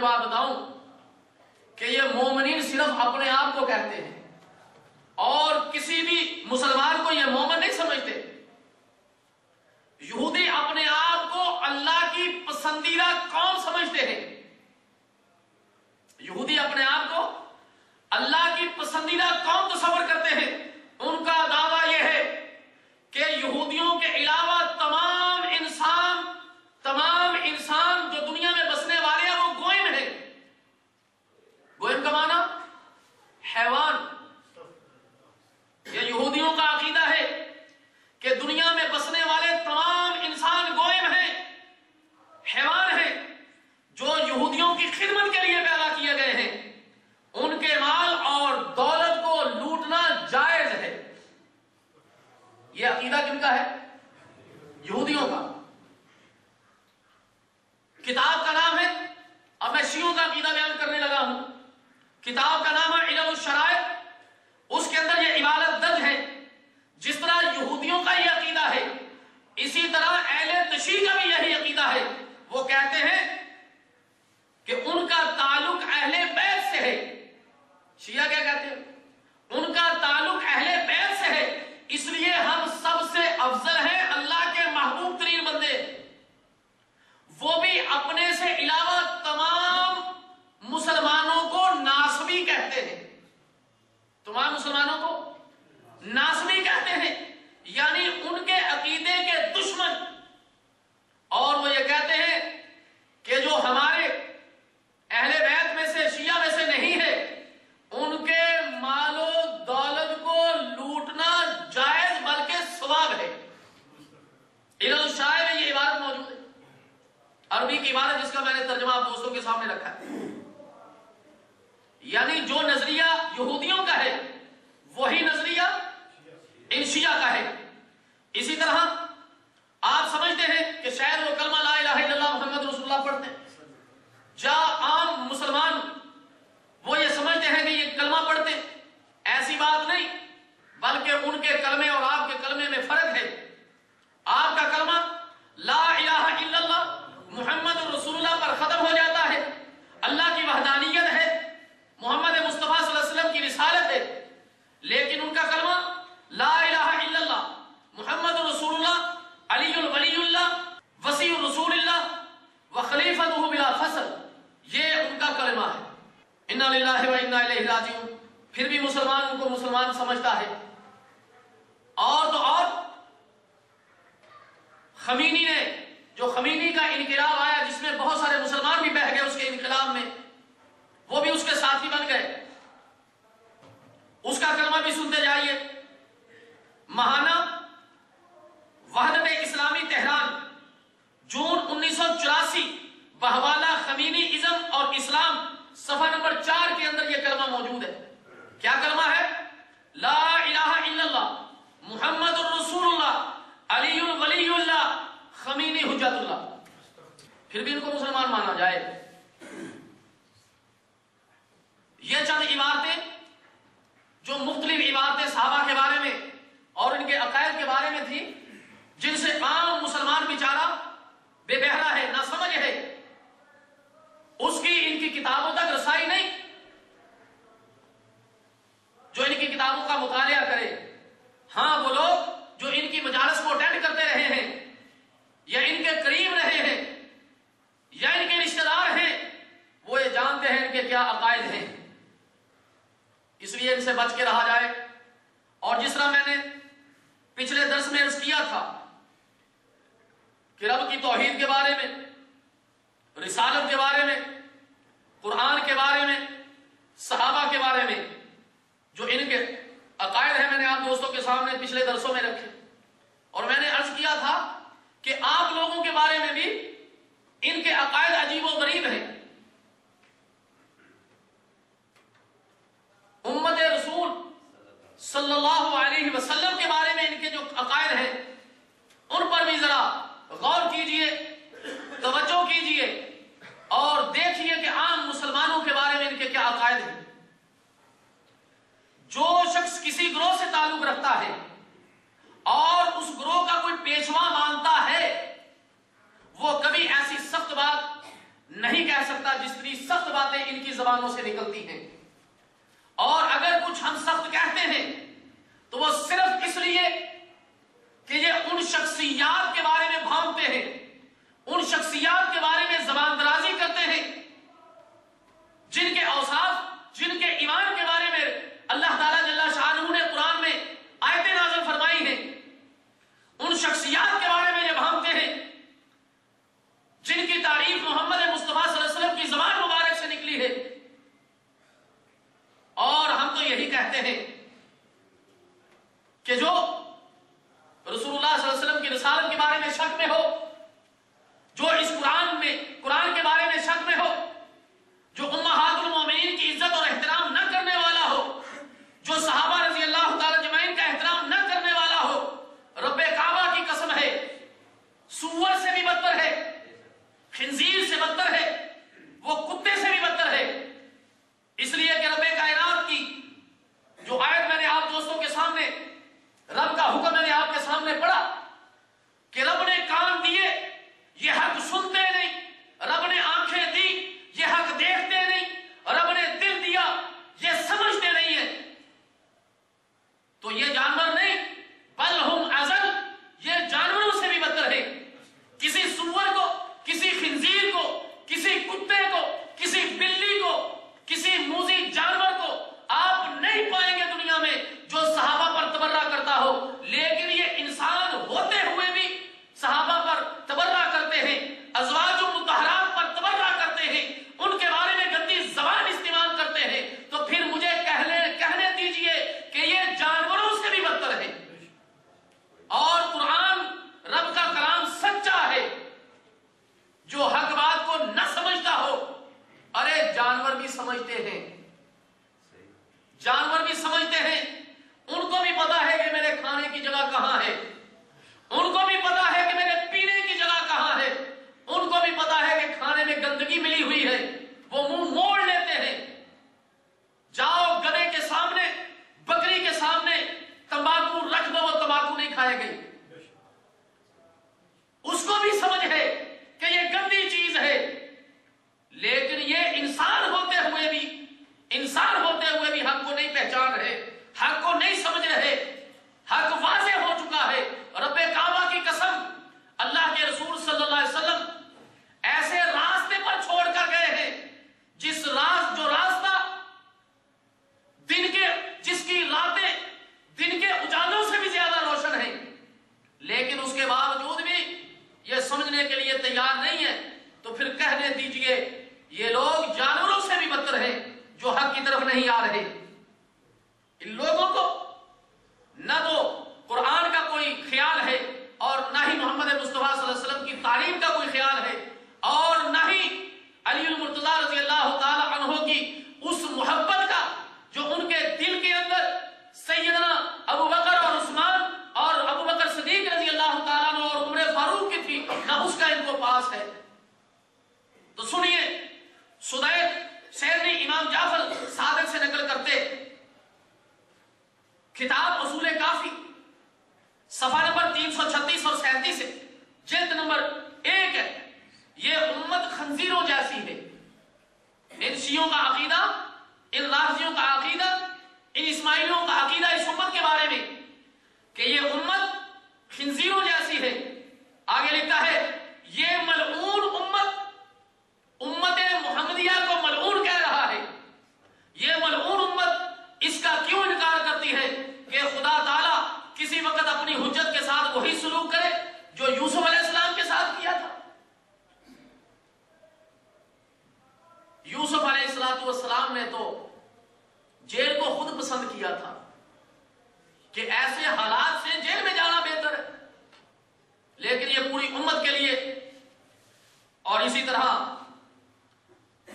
بات بتاؤں کہ یہ مومنین صرف اپنے آپ کو کہتے ہیں اور کسی بھی مسلمان کو یہ مومن نہیں سمجھتے. یہودی اپنے آپ کو اللہ کی پسندیدہ قوم سمجھتے ہیں. یہودی اپنے آپ کو اللہ کی پسندیدہ قوم تصور کرتے ہیں. ان کا دعویٰ یہ ہے کہ یہودیوں کے علاوہ تمام انسان جو دنیا میں بسنے والے ہیں وہ گوئم ہیں. گوئم کا معنی حیوان. یہ یہودیوں کا عقیدہ ہے کہ دنیا میں بسنے والے تمام انسان گوئم ہیں، حیوان ہیں، جو یہودیوں کی خدمت کے لیے پیدا کیے گئے ہیں. ان کے مال اور دولت کو لوٹنا جائز ہے. یہ عقیدہ کن کا ہے؟ یہودیوں کا. کتاب کا نام ہے، اب میں شیعوں کا عقیدہ بیان کرنے لگا ہوں. کتاب کا نام ہے علل الشرائع. اس کے اندر یہ عبارت درج ہے، جس طرح یہودیوں کا یہ عقیدہ ہے اسی طرح اہل تشیع کا بھی یہی عقیدہ ہے. وہ کہتے ہیں کہ ان کا تعلق اہل بیت سے ہے. شیعہ کیا کہتے ہیں؟ ان کا تعلق اہل بیت سے ہے، اس لیے ہم سب سے افضل ہیں، اللہ کے محبوب ترین بندے. وہ بھی اپنے سے علاوہ تمام مسلمانوں کو ناسبی کہتے ہیں. تمام مسلمانوں کو ناسبی کہتے ہیں، یعنی ان کے عقیدے کے دشمن. اور وہ یہ کہتے ہیں کہ جو ہمارے اہل بیت میں سے شیعہ میں سے نہیں ہے ان کے مال و دولت کو لوٹنا جائز بلکہ ثواب ہے. علل الشرائع میں یہ عبارت موجود ہے، عربی کی عبارت جس کا میں نے ترجمہ آپ دوستوں کے سامنے رکھا ہے. یعنی جو نظریہ یہودیوں کا ہے وہی نظریہ ان شیعہ کا ہے. اسی طرح آپ سمجھتے ہیں کہ شاید وہ کلمہ لا الہ الا اللہ محمد رسول اللہ پڑھتے ہیں. عام مسلمان وہ یہ سمجھتے ہیں کہ یہ کلمہ پڑھتے ہیں. ایسی بات نہیں، بلکہ ان کے کلمے اور آپ کے کلمے میں فرق ہے. آپ کا کلمہ لا الہ الا اللہ محمد رسول اللہ پر ختم ہو جاتا ہے. اللہ کی وحدانیت ہے، محمد مصطفیٰ صلی اللہ علیہ وسلم کی رسالت ہے. لیکن ان کا کلمہ لا الہ الا اللہ محمد رسول اللہ علی ولی اللہ وسیع رسول اللہ وخلیفتہ بلا فصل، یہ ان کا کلمہ ہے. انا للہ و انا الیہ راجعون. پھر بھی مسلمان ان کو مسلمان سمجھتا ہے. اور تو اور خمینی نے، جو خمینی کا انقلاب آیا جس میں بہت سارے مسلمان بھی بہہ گئے اس کے انقلاب میں، وہ بھی اس کے ساتھی بن گئے. اس کا کلمہ بھی سنتے جائیے. ماہانہ وحدت اسلامی تہران جون 1984 بحوالہ خمینی ازم اور اسلام صفحہ نمبر 4 کے اندر یہ کلمہ موجود ہے. کیا کلمہ ہے؟ لا الہ الا اللہ محمد الرسول اللہ علی ولی اللہ خمینی حجت اللہ. پھر بھی ان کو مسلمان مانا جائے. یہ چند عبارتیں جو مختلف عبارتیں صحابہ کے بارے میں اور ان کے عقائد کے بارے میں تھی، جن سے عام مسلمان بیچارہ بے بہرا ہے، نہ سمجھ ہے، اس کی ان کی کتابوں تک رسائی نہیں. جو ان کی کتابوں کا مطالعہ کرے، ہاں وہ لوگ جو ان کی مجالس کو اٹینڈ کرتے رہے ہیں یا ان کے قریب رہے ہیں یا ان کے رشتہ دار ہیں، وہ یہ جانتے ہیں ان کے کیا عقائد ہیں. اس لیے ان سے بچ کے رہا جائے. اور جس طرح میں نے پچھلے درس میں عرض کیا تھا کہ رب کی توحید کے بارے میں، رسالت کے بارے میں، قرآن کے بارے میں، صحابہ کے بارے میں جو ان کے عقائد ہیں، میں نے آپ دوستوں کے سامنے پچھلے درسوں میں رکھے. اور میں نے عرض کیا تھا کہ آپ لوگوں کے بارے میں بھی ان کے عقائد عجیب و غریب ہیں. امت رسول صلی اللہ علیہ وسلم کے بارے میں ان کے جو عقائد ہیں ان پر بھی ذرا غور کیجئے، توجہ کیجئے اور دیکھیے کہ عام مسلمانوں کے بارے میں ان کے کیا عقائد ہیں. جو شخص کسی گروہ سے تعلق رکھتا ہے نہیں کہہ سکتا جتنی سخت باتیں ان کی زبانوں سے نکلتی ہیں. اور اگر کچھ ہم سخت کہتے ہیں تو وہ صرف اس لیے کہ یہ ان شخصیات کے بارے میں بھانپتے ہیں، ان شخصیات کے بارے میں زبان درازی کرتے ہیں جن کے اوصاف، جن کے ایمان کے بارے میں اللہ تعالیٰ جل شانہ نے قرآن میں آیتیں نازل فرمائی ہیں. ان شخصیات کے بارے میں یہ بھانپتے ہیں جن کی تعریف محمد مصطفیٰ صلی اللہ علیہ وسلم کی زبان مبارک سے نکلی ہے. اور ہم تو یہی کہتے ہیں کہ جو رسول اللہ صلی اللہ علیہ وسلم کی رسالت کے بارے میں شک میں ہو، جو اس قرآن کے بارے میں شک میں ہو، جو امہات المومنین کی عزت اور احترام نہ کرنے والا ہو، جو صحابہ رضی اللہ تعالی اجمعین کا احترام نہ کرنے والا ہو، رب کعبہ کی قسم ہے سور سے بھی بدتر ہے، خنزیر سے بدتر ہے، وہ کتے سے بھی بدتر ہے. اس لیے کہ رب کائنات کی جو آیت میں نے آپ دوستوں کے سامنے، رب کا حکم میں نے آپ کے سامنے پڑھا کہ رب نے کان دیے یہ حق سنتے نہیں، رب نے آنکھیں دی یہ حق دیکھتے نہیں، رب نے دل دیا یہ سمجھتے نہیں ہیں. تو یہ جانور نہیں بل ہم ازل، یہ جانوروں سے بھی بدتر ہے. کسی سور کو، کسی خنزیر کو، کسی کتے کو، کسی بلی کو، کسی موذی جانور کو آپ نہیں پائیں گے دنیا میں جو صحابہ پر تبرہ کرتا ہو. لیکن یہ انسان ہوتے ہوئے بھی صحابہ پر تبرہ کرتے ہیں، ازواج مطہرات پر تبرہ کرتے ہیں، ان کے بارے میں گندی زبان استعمال کرتے ہیں. تو پھر مجھے کہنے دیجئے کہ یہ جانوروں سے بھی بدتر ہے. اور قرآن رب کا کلام سچا ہے. جو حق بات کو نہ سمجھتا ہو، ارے جانور بھی سمجھتے ہیں، جانور بھی سمجھتے ہیں. ان کو بھی پتا ہے کہ میرے کھانے کی جگہ کہاں ہے، ان کو بھی پتا ہے کہ میرے پینے کی جگہ کہاں ہے، ان کو بھی پتا ہے کہ کھانے میں گندگی ملی ہوئی ہے، وہ منہ موڑ لیتے ہیں. جاؤ گدھے کے سامنے، بکری کے سامنے تمباکو رکھ دو، وہ تمباکو نہیں کھائے گی. اس کو بھی سمجھ ہے کہ یہ گندی چیز ہے. لیکن یہ انسان ہوتے ہوئے بھی حق کو نہیں پہچان رہے، حق کو نہیں سمجھ رہے. حق واضح ہو چکا ہے. رب کعبہ کی قسم، اللہ کے رسول صلی اللہ علیہ وسلم ایسے راستے پر چھوڑ کر گئے ہیں جو راستہ جس کی راتیں دن کے اجالوں سے بھی زیادہ روشن ہیں. لیکن اس کے باوجود بھی یہ سمجھنے کے لیے تیار نہیں ہے. تو پھر کہنے دیجئے یہ لوگ جانوروں سے بھی بدتر ہیں جو حق کی طرف نہیں آ رہے. ان لوگوں کو نہ تو قرآن کا کوئی خیال ہے، اور نہ ہی محمد مصطفیٰ صلی اللہ علیہ وسلم کی تعلیم کا کوئی خیال ہے، اور نہ ہی علی المرتضیٰ رضی اللہ تعالی عنہ کی اس محبت کا جو ان کے دل کے اندر سیدنا ابو بکر اور عثمان اور ابو بکر صدیق رضی اللہ تعالیٰ عنہ اور عمر فاروق کی تھی، نہ اس کا ان کو پاس ہے. تو سنیے، سدید سیرنی امام جعفر صادق سے نقل کرتے، کتاب اصول کافی صفحہ نمبر 336 اور 37 ہے، جلد نمبر 1 ہے. یہ امت خنزیروں جیسی ہے. ان شیعوں کا عقیدہ، ان رافضیوں کا عقیدہ، ان اسماعیلیوں کا عقیدہ اس امت کے بارے میں کہ یہ امت خنزیروں جیسی ہے. آگے لکھتا ہے یہ ملعون امت محمدیہ کو ملعون کہہ رہا ہے. یہ ملعون امت اس کا کیوں انکار کرتی ہے کہ خدا تعالیٰ کسی وقت اپنی حجت کے ساتھ وہی سلوک کرے جو یوسف علیہ السلام کے ساتھ کیا تھا. یوسف علیہ السلام نے تو جیل کو خود پسند کیا تھا کہ ایسے حالات سے جیل میں جانا بہتر ہے. لیکن یہ پوری امت کے لیے. اور اسی طرح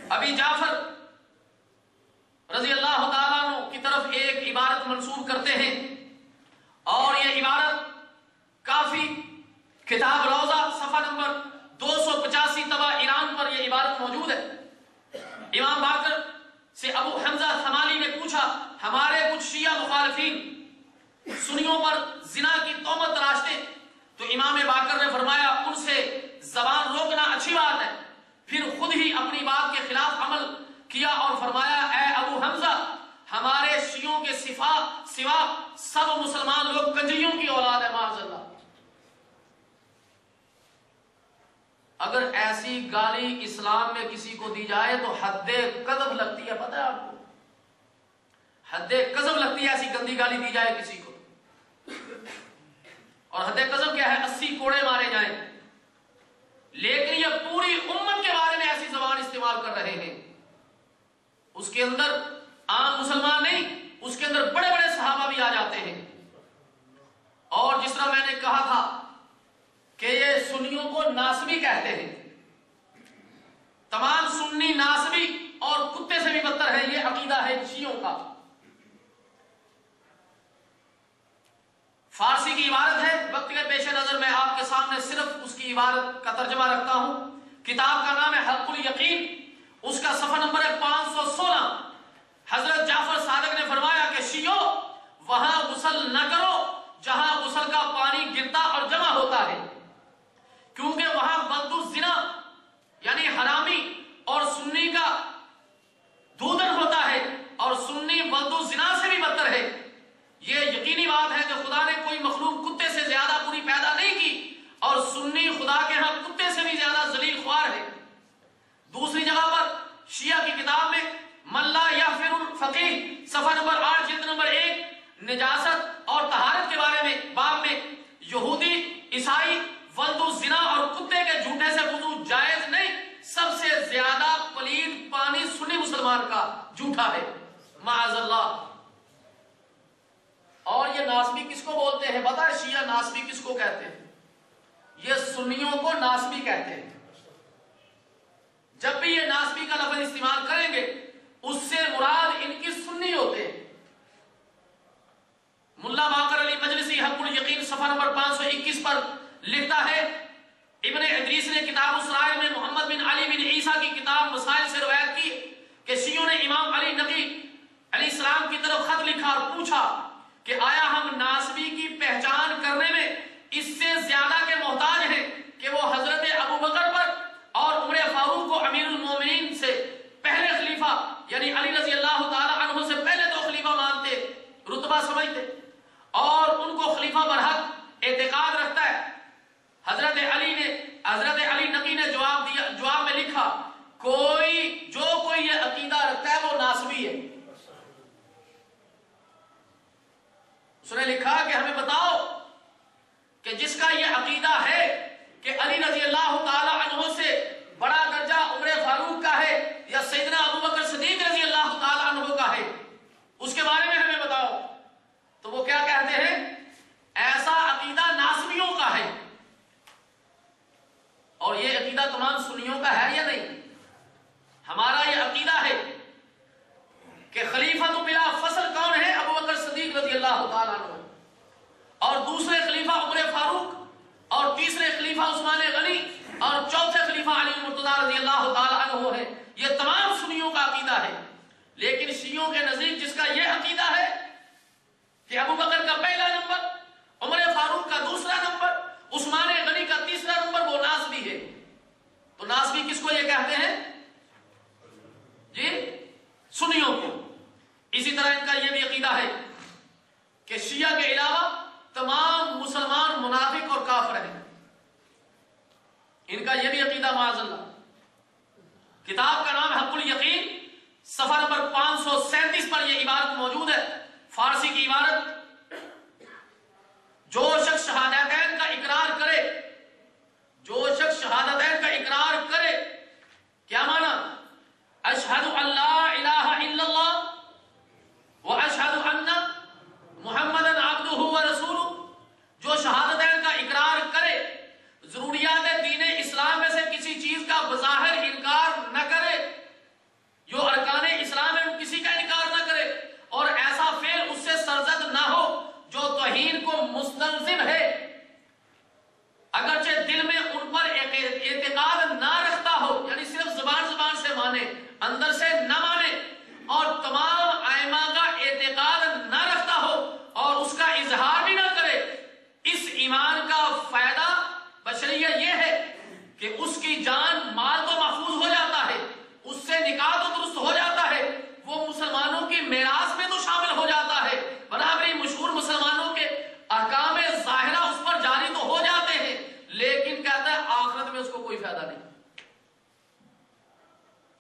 ابی جعفر رضی اللہ تعالیٰ عنہ کی طرف ایک عبارت منسوب کرتے ہیں، اور یہ عبارت کافی کتاب روضہ صفحہ نمبر 285 طبع ایران پر یہ عبارت موجود ہے. امام باقر سے ابو حمزہ ثمالی نے پوچھا، ہمارے کچھ شیعہ مخالفین سنیوں پر زنا کی تہمت تراشتے، تو امام باقر نے فرمایا ان سے زبان روکنا اچھی بات ہے، پھر خود ہی اپنی بات کے خلاف عمل کیا اور فرمایا اے ابو حمزہ ہمارے شیعوں کے سوا سب مسلمان لوگ کنجریوں کی اولاد ہے معاذ اللہ۔ اگر ایسی گالی اسلام میں کسی کو دی جائے تو حد قذف لگتی ہے، پتہ ہے آپ کو؟ حد قذف لگتی ہے، ایسی گندی گالی دی جائے کسی کو۔ اور حد قذف کیا ہے؟ 80 کوڑے مارے جائیں۔ لیکن یہ پوری امت کے بارے میں ایسی زبان استعمال کر رہے ہیں، اس کے اندر عام مسلمان نہیں، اس کے اندر بڑے بڑے صحابہ بھی آ جاتے ہیں۔ اور جس طرح میں نے کہا تھا کہ یہ سنیوں کو ناسبی کہتے ہیں، تمام سنی ناسبی اور کتے سے بھی بدتر ہے، یہ عقیدہ ہے شیعوں کا۔ فارسی کی عبارت ہے، وقت کے پیش نظر میں آپ کے سامنے صرف اس کی عبارت کا ترجمہ رکھتا ہوں۔ کتاب کا نام ہے حق الیقین، اس کا صفحہ نمبر ہے 516۔ حضرت جعفر صادق نے فرمایا کہ شیعو وہاں غسل نہ کرو جہاں غسل کا پانی گرتا اور جمع ہوتا ہے، کیونکہ وہاں ولد الزنا یعنی حرامی اور سنی کا دودن ہوتا ہے، اور سنی ولد الزنا سے بھی بدتر ہے۔ یہ یقینی بات ہے کہ خدا نے کوئی مخلوق کتے سے زیادہ بری پیدا نہیں کی، اور سنی خدا کے ہاں کتے سے بھی زیادہ ذلیل خوار ہے۔ دوسری جگہ پر شیعہ کی کتاب میں من لا یغفر الفقیہ صفحہ نمبر 8 جلد نمبر 1 نجاست اور طہارت کے بارے میں باب میں یہودی عیسائی ولد الزنا اور کتے کے جھوٹے سے وضو جائز نہیں، سب سے زیادہ پلید پانی سنی مسلمان کا جھوٹا ہے معاذ اللہ۔ اور یہ ناسبی کس کو بولتے ہیں پتہ ہے؟ شیعہ ناسبی کس کو کہتے ہیں؟ یہ سنیوں کو ناسبی کہتے ہیں۔ جب بھی یہ ناسبی کا لفظ استعمال کریں گے اس سے مراد ان کی سنی ہوتے ہیں۔ ملا باقر علی مجلسی حق الیقین صفحہ نمبر 521 پر لکھتا ہے، ابن ادریس نے کتاب اسرائیل میں محمد بن علی بن عیسیٰ کی کتاب مسائل سے روایت کی کہ شیعوں نے امام علی نقی علیہ السلام کی طرف خط لکھا اور پوچھا کہ آیا ہم ناسبی کی پہچان کرنے میں اس سے زیادہ کے محتاج ہیں کہ وہ حضرت ابو بکر پر اور عمر فاروق کو امیر المومنین سے پہلے خلیفہ یعنی علی رضی اللہ تعالی عنہ سے پہلے تو خلیفہ مانتے، رتبہ سمجھتے اور ان کو خلیفہ برحق اعتقاد رکھتا ہے؟ حضرت علی نقی نے جواب میں لکھا جو کوئی یہ عقیدہ رکھتا ہے وہ ناسبی ہے۔ اس نے لکھا کہ ہمیں بتاؤ کہ جس کا یہ عقیدہ ہے کہ علی رضی اللہ تعالی عنہ سے بڑا درجہ عمر فاروق کا ہے یا سیدنا ابو بکر صدیق رضی اللہ تعالی عنہ کا ہے، اس کے بارے میں ہمیں بتاؤ۔ تو وہ کیا کہتے ہیں؟ ایسا عقیدہ ناسبیوں کا ہے۔ اور یہ عقیدہ تمام سنیوں کا ہے یا نہیں؟ ہمارا یہ عقیدہ ہے کہ خلیفہ تو بلا فصل کون ہے؟ ابو بکر صدیق رضی اللہ تعالیٰ عنہ، اور دوسرے خلیفہ عمر فاروق، اور تیسرے خلیفہ عثمان غنی، اور چوتھے خلیفہ علی مرتضیٰ رضی اللہ تعالیٰ عنہ ہے۔ یہ تمام سنیوں کا عقیدہ ہے۔ لیکن شیعوں کے نزدیک جس کا یہ عقیدہ ہے کہ ابو بکر کا پہلا نمبر، عمر فاروق کا دوسرا نمبر، عثمان غنی کا تیسرا نمبر، وہ ناسبی ہے۔ تو ناسبی کس کو یہ کہتے ہیں؟ جی سنیوں کو۔ اسی طرح ان کا یہ بھی عقیدہ ہے کہ شیعہ کے علاوہ تمام مسلمان منافق اور کافر ہیں۔ ان کا یہ بھی عقیدہ معاذ اللہ۔ کتاب کا نام حق الیقین صفحہ نمبر 537 پر یہ عبارت موجود ہے، فارسی کی عبارت، جو شخص شہادتین کا اقرار کرے، جو شخص شہادتین کا اقرار کرے، کیا معنی؟ اشہد ان لا الہ الا اللہ واشہد ان محمدً عبدہ ورسولہ، جو شہادتین کا اقرار کرے، ضروریات دین اسلام میں سے کسی چیز کا بظاہر انکار نہ کرے، جو ارکان اسلام ہے کسی کا انکار نہ کرے، اور ایسا فعل اس سے سرزد نہ ہو جو توہین کو مستلزم ہے،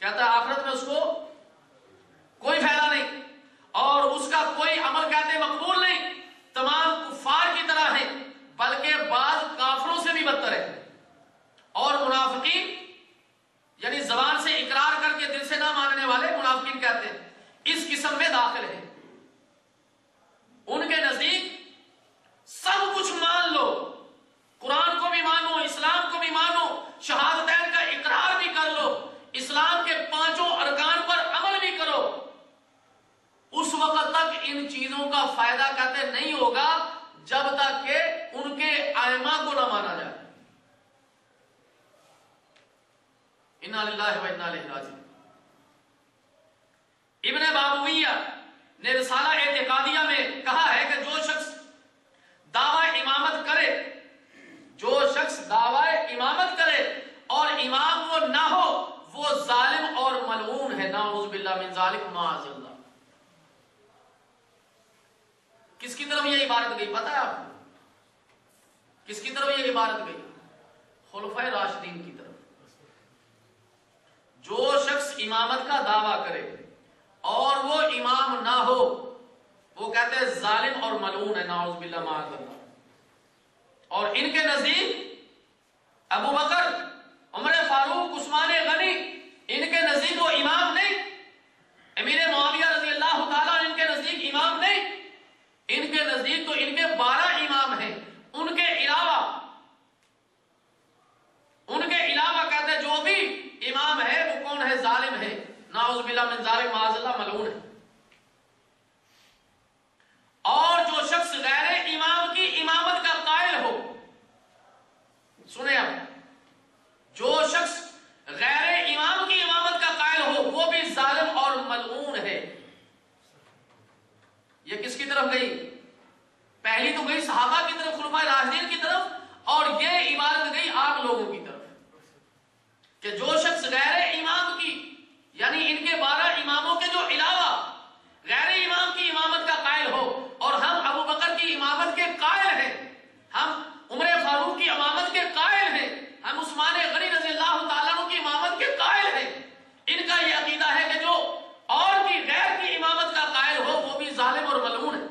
کہتا ہے آخرت میں اس کو کوئی فائدہ نہیں اور اس کا کوئی عمل کہتے مقبول نہیں، تمام کفار کی طرح ہیں، بلکہ بعض کافروں سے بھی بدتر ہے۔ اور منافقین یعنی زبان سے اقرار کر کے دل سے نہ ماننے والے منافقین کہتے ہیں، اس قسم میں داخل ہیں۔ ان کے نزدیک سب کچھ مان لو، قرآن کو بھی مانو، اسلام کو بھی مانو، شہادتین کا اقرار بھی کر لو، اسلام کے 5 ارکان پر عمل بھی کرو، اس وقت تک ان چیزوں کا فائدہ کہتے نہیں ہوگا جب تک کہ ان کے ائمہ کو نہ مانا جائے۔ انا للہ و انا الیہ راجعون۔ ابن بابویہ نے رسالہ اعتقادیہ میں کہا ہے کہ جو شخص دعوی امامت کرے، جو شخص دعوی امامت کرے اور امام وہ نہ ہو، وہ ظالم اور ملعون ہے، نعوذ باللہ من ذالک، معاذ اللہ۔ کس کی طرف یہ عبارت گئی پتہ ہے آپ کو؟ کس کی طرف یہ عبارت گئی؟ خلفائے راشدین کی طرف۔ جو شخص امامت کا دعویٰ کرے اور وہ امام نہ ہو، وہ کہتے ہیں ظالم اور ملعون ہے، نعوذ باللہ معاذ اللہ۔ اور ان کے نزدیک ابو بکر، عمر فاروق، عثمان غنی، ان کے نزدیک وہ امام نہیں، امیر معاویہ رضی اللہ تعالیٰ ان کے نزدیک امام نہیں، ان کے نزدیک تو ان کے 12 امام ہیں، ان کے علاوہ کہتے ہیں جو بھی امام ہے وہ کون ہے؟ ظالم ہے، نعوذ باللہ من ذالک، معاذ اللہ، ملعون ہے۔ اور جو شخص غیر امام کی امامت کا قائل ہو، سنیں اب، جو شخص غیر امام کی امامت کا قائل ہو وہ بھی ظالم اور ملعون ہے۔ یہ کس کی طرف گئی؟ پہلی تو گئی صحابہ کی طرف، خلفائے راشدین کی طرف، اور یہ عبارت گئی عام لوگوں کی طرف کہ جو شخص غیر امام کی یعنی ان کے 12 اماموں کے جو علاوہ غیر امام کی امامت کا قائل ہو، اور ہم ابو بکر کی امامت کے قائل ہیں، ہم عمر فاروق کی امامت کے قائل ہیں، ہم عثمان غنی رضی اللہ تعالیٰ عنہ کی امامت کے قائل ہیں، ان کا یہ عقیدہ ہے کہ جو اور کی غیر کی امامت کا قائل ہو وہ بھی ظالم اور ملعون ہے،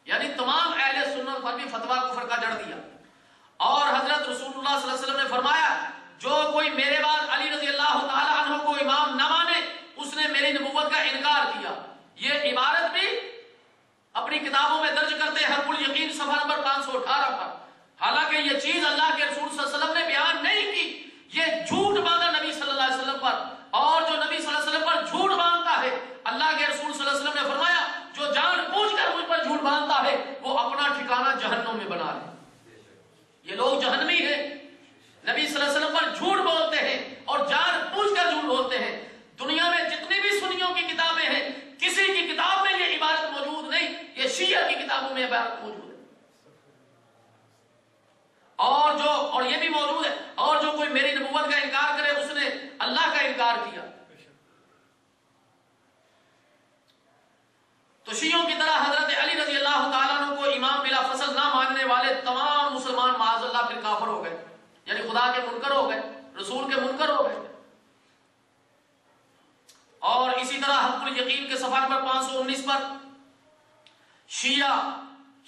یعنی تمام اہل سنت پر بھی فتویٰ کفر کا جڑ دیا۔ اور حضرت رسول اللہ صلی اللہ علیہ وسلم نے فرمایا جو کوئی میرے بعد علی رضی اللہ تعالیٰ عنہ کو امام نہ مانے اس نے میری نبوت کا انکار کیا۔ یہ عبارت بھی اپنی کتابوں میں درج کرتے ہیں، حرب الیقین صفحہ نمبر 518 پر، حالانکہ یہ چیز اللہ کے رسول صلی اللہ علیہ وسلم نے بیان نہیں کی، یہ جھوٹ باندھا نبی صلی اللہ علیہ وسلم پر، اور جو نبی صلی اللہ علیہ وسلم پر جھوٹ باندھتا ہے، اللہ کے رسول صلی اللہ علیہ وسلم نے فرمایا جو جان بوجھ کر مجھ پر جھوٹ باندھتا ہے وہ اپنا ٹھکانہ جہنم میں بنا لے۔ یہ لوگ جہنمی ہیں، نبی صلی اللہ علیہ وسلم پر جھوٹ بولتے ہیں اور جان بوجھ کر جھوٹ بولتے ہیں۔ دنیا میں جتنی بھی سنیوں کی کتابیں ہیں کسی کی کتاب میں یہ عبارت موجود نہیں، یہ شیعہ کی کتابوں میں عبارت موجود ہے، اور یہ بھی موجود ہے، اور جو کوئی میری نبوت کا انکار کرے اس نے اللہ کا انکار کیا۔ تو شیعوں کی طرح حضرت علی رضی اللہ تعالیٰ عنہ کو امام بلا فصل نہ ماننے والے تمام مسلمان معاذ اللہ پھر کافر ہو گئے، یعنی خدا کے منکر ہو گئے، رسول کے منکر ہو گئے۔ اور اسی طرح حق الیقین کے صفحہ نمبر 519 پر شیعہ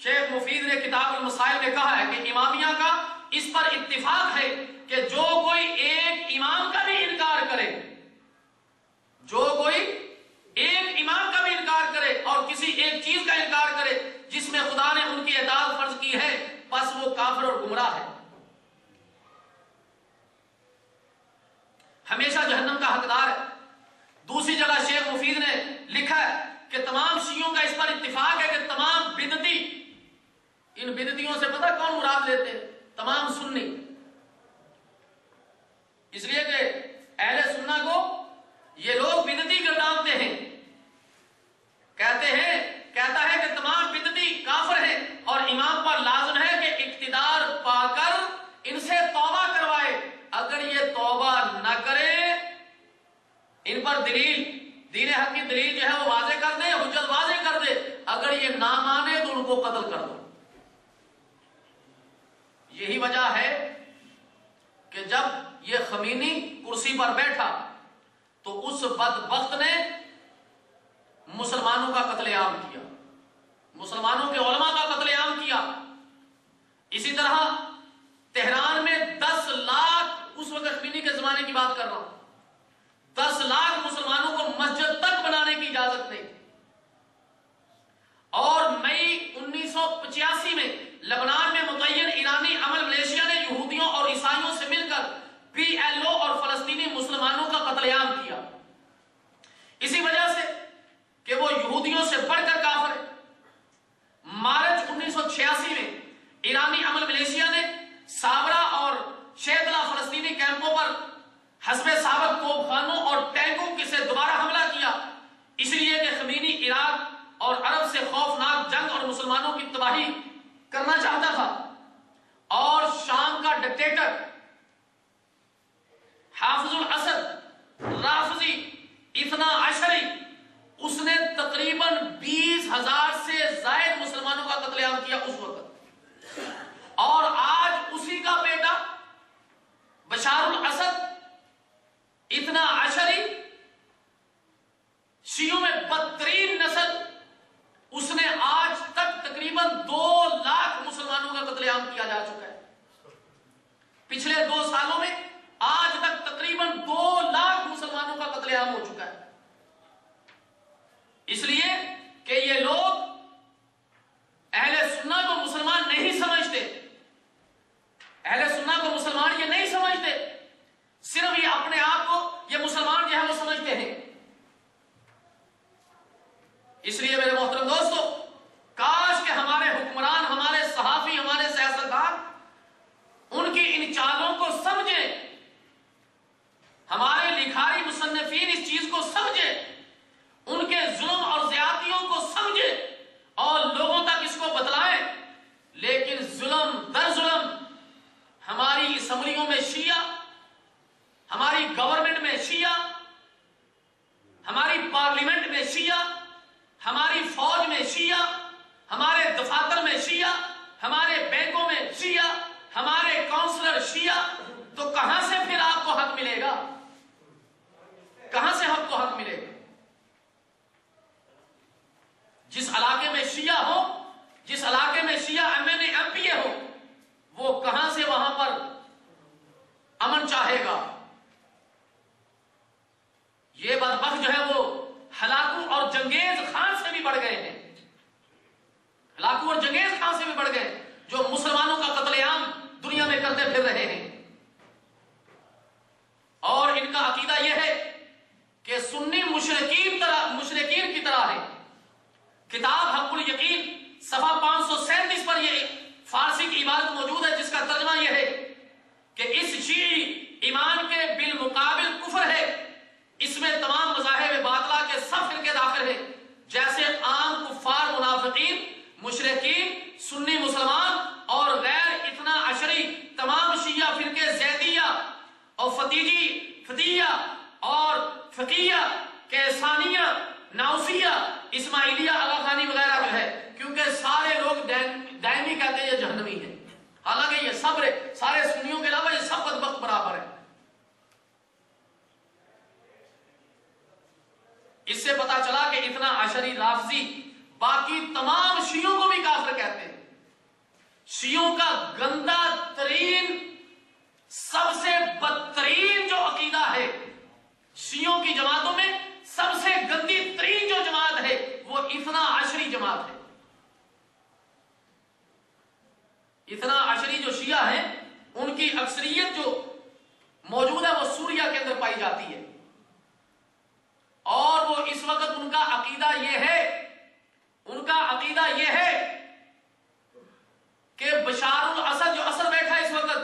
شیخ مفید نے کتاب المسائل میں کہا ہے کہ امامیہ کا اس پر اتفاق ہے کہ جو کوئی ایک امام کا بھی انکار کرے، جو کوئی ایک امام کا بھی انکار کرے اور کسی ایک چیز کا انکار کرے جس میں خدا نے ان کی اطاعت فرض کی ہے، بس وہ کافر اور گمراہ ہے، ہمیشہ جہنم کا حقدار ہے۔ دوسری جگہ شیخ مفید نے لکھا ہے کہ تمام شیعوں کا اس پر اتفاق ہے کہ تمام بدعتی، ان بدعتیوں سے پتہ کون مراد لیتے ہیں؟ تمام سنی، اس لیے کہ اہل سنہ کو یہ لوگ بدعتی گردانتے ہیں، کہتا ہے کہ تمام بدعتی کافر ہیں اور امام پر لازم ہے کہ اقتدار پا کر ان سے توبہ کروائے، اگر یہ توبہ نہ کرے ان پر دلیل، دین حق کی دلیل جو ہے وہ واضح کر دے، حجت واضح کر دے، اگر یہ نہ مانے تو ان کو قتل کر دو۔ یہی وجہ ہے کہ جب یہ خمینی کرسی پر بیٹھا تو اس اس بدبخت نے مسلمانوں کا قتل عام کیا، مسلمانوں کے علماء کا قتل عام کیا۔ اسی طرح تہران میں 10 لاکھ، اس وقت خمینی کے زمانے کی بات کر رہا ہوں، 10 لاکھ مسلمانوں کو مسجد تک بنانے کی اجازت نہیں۔ اور مئی 1985 میں لبنان میں متعین ایرانی عمل ملیشیا نے یہودیوں اور عیسائیوں سے مل کر PLO اور فلسطینی مسلمانوں کا قتل عام کیا، اسی وجہ سے کہ وہ یہودیوں سے بڑھ کر کافر ہے۔ مارچ 1986 میں ایرانی عمل ملیشیا نے صابرا اور شیدلا فلسطینی کیمپوں پر حسب سابق توپ خانوں اور ٹینکوں سے دوبارہ حملہ کیا، اس لیے کہ خمینی عراق اور عرب سے خوفناک جنگ اور مسلمانوں کی تباہی کرنا چاہتا تھا۔ اور شام کا ڈکٹیٹر حافظ الاسد رافضی اثنا عشری، اس نے تقریباً 20,000 سے زائد مسلمانوں کا قتل عام کیا اس وقت۔ اور آج اسی کا بیٹا بشار الاسد اثنا عشری، شیعوں میں بدترین نسل، اس نے آج تک تقریباً 2 لاکھ مسلمانوں کا قتل عام کیا جا چکا ہے۔ پچھلے 2 سالوں میں آج تک تقریباً 2 لاکھ مسلمانوں کا قتل عام ہو چکا ہے، اس لیے کہ یہ لوگ اہل سنت کو مسلمان نہیں سمجھتے، اہل سنت کو مسلمان یہ نہیں سمجھتے، صرف یہ اپنے آپ کو یہ مسلمان جو ہے وہ سمجھتے ہیں۔ اس لیے میرے محترم دوستو، کاش کہ ہمارے حکمران، ہمارے صحافی، ہمارے سیاستدان ان کی ان چالوں کو سمجھیں، ہمارے لکھاری مصنفین اس چیز کو سمجھیں، ان کے ظلم اور زیادتیوں کو سمجھیں اور لوگوں تک اس کو بتلائیں۔ لیکن ظلم در ظلم ہماری اسمبلیوں میں شیعہ، ہماری گورنمنٹ میں شیعہ، ہماری پارلیمنٹ میں شیعہ، ہماری فوج میں شیعہ، ہمارے دفاتر میں شیعہ، ہمارے بینکوں میں شیعہ، ہمارے کونسلر شیعہ، تو کہاں سے پھر آپ کو حق ملے گا؟ کہاں سے حق کو حق ملے گا؟ جس علاقے میں شیعہ ہو، جس علاقے میں شیعہ MNA MPA ہو، وہ کہاں سے وہاں پر امن چاہے گا؟ یہ بدبخت جو ہے وہ ہلاکو اور چنگیز خان سے بھی بڑھ گئے ہیں، ہلاکو اور چنگیز خان سے بھی بڑھ گئے، جو مسلمانوں کا قتل عام دنیا میں کرتے پھر رہے ہیں۔ اور ان کا عقیدہ یہ ہے کہ سنی مشرکین کی طرح ہے۔ کتاب حق الیقین صفحہ 537 پر یہ فارسی کی عبارت موجود ہے، جس کا ترجمہ یہ ہے کہ اس شیعی ایمان کے بالمقابل کفر ہے، اس میں تمام مذاہب باطلہ کے سب فرقے داخل ہیں، جیسے عام کفار، منافقین، مشرکین، سنی مسلمان اور غیر اثنا عشری، تمام شیعہ فرقے زیدیہ اور فتیہ اور فقیہ، کیسانیہ، ناؤسیہ، اسماعیلیہ، آغا خانی وغیرہ جو ہے، کیونکہ سارے لوگ دائمی کہتے ہیں یہ جہنمی ہے، حالانکہ یہ سب سارے سنیوں کے علاوہ یہ سب بدبخت برابر ہیں۔ اس سے پتا چلا کہ اثنا عشری رافضی باقی تمام شیعوں کو بھی کافر کہتے ہیں۔ شیعوں کا گندا ترین، سب سے بدترین جو عقیدہ ہے، شیعوں کی جماعتوں میں سب سے گندی ترین جو جماعت ہے وہ اثنا عشری جماعت ہے۔ اثنا عشری جو شیعہ ہیں، ان کی اکثریت جو موجود ہے وہ سوریہ کے اندر پائی جاتی ہے، اور وہ اس وقت ان کا عقیدہ یہ ہے کہ بشار الاسد جو اثر بیٹھا اس وقت،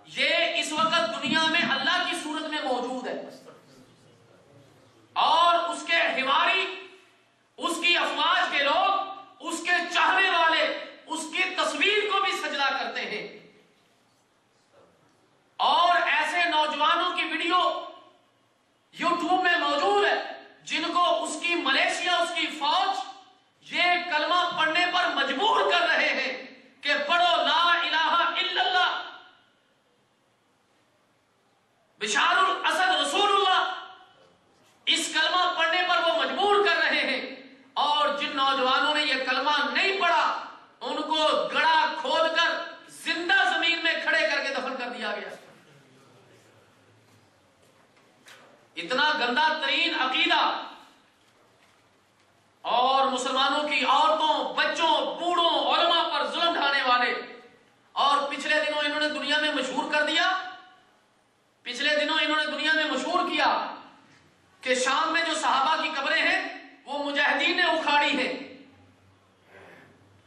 یہ اس وقت دنیا میں اللہ کی صورت میں موجود ہے، اور اس کے حواری، اس کی افواج کے لوگ، اس کے چاہنے والے اس کی تصویر کو بھی سجدہ کرتے ہیں، اور ایسے نوجوانوں کی ویڈیو یوٹیوب میں موجود ہے جن کو اس کی ملیشیا، اس کی فوج یہ کلمہ پڑھنے پر مجبور کر رہے ہیں کہ پڑھو لا الہ الا اللہ، بشار الاسد رسول اللہ، اتنا گندا ترین عقیدہ، اور مسلمانوں کی عورتوں، بچوں، بوڑھوں، علماء پر ظلم ڈھانے والے. اور پچھلے دنوں انہوں نے دنیا میں مشہور کر دیا، پچھلے دنوں انہوں نے دنیا میں مشہور کیا کہ شام میں جو صحابہ کی قبریں ہیں وہ مجاہدین نے اکھاڑی ہیں.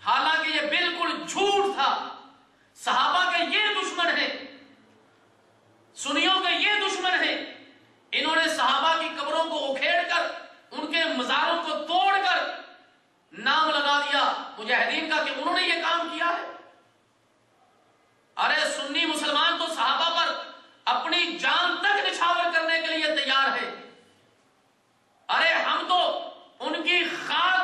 حالانکہ یہ بالکل جھوٹ تھا. صحابہ کے یہ دشمن ہیں، سنیوں کے یہ دشمن ہیں. انہوں نے صحابہ کی قبروں کو اکھیڑ کر، ان کے مزاروں کو توڑ کر نام لگا دیا مجاہدین کا کہ انہوں نے یہ کام کیا ہے. ارے سنی مسلمان تو صحابہ پر اپنی جان تک نچھاور کرنے کے لیے تیار ہے. ارے ہم تو ان کی خاک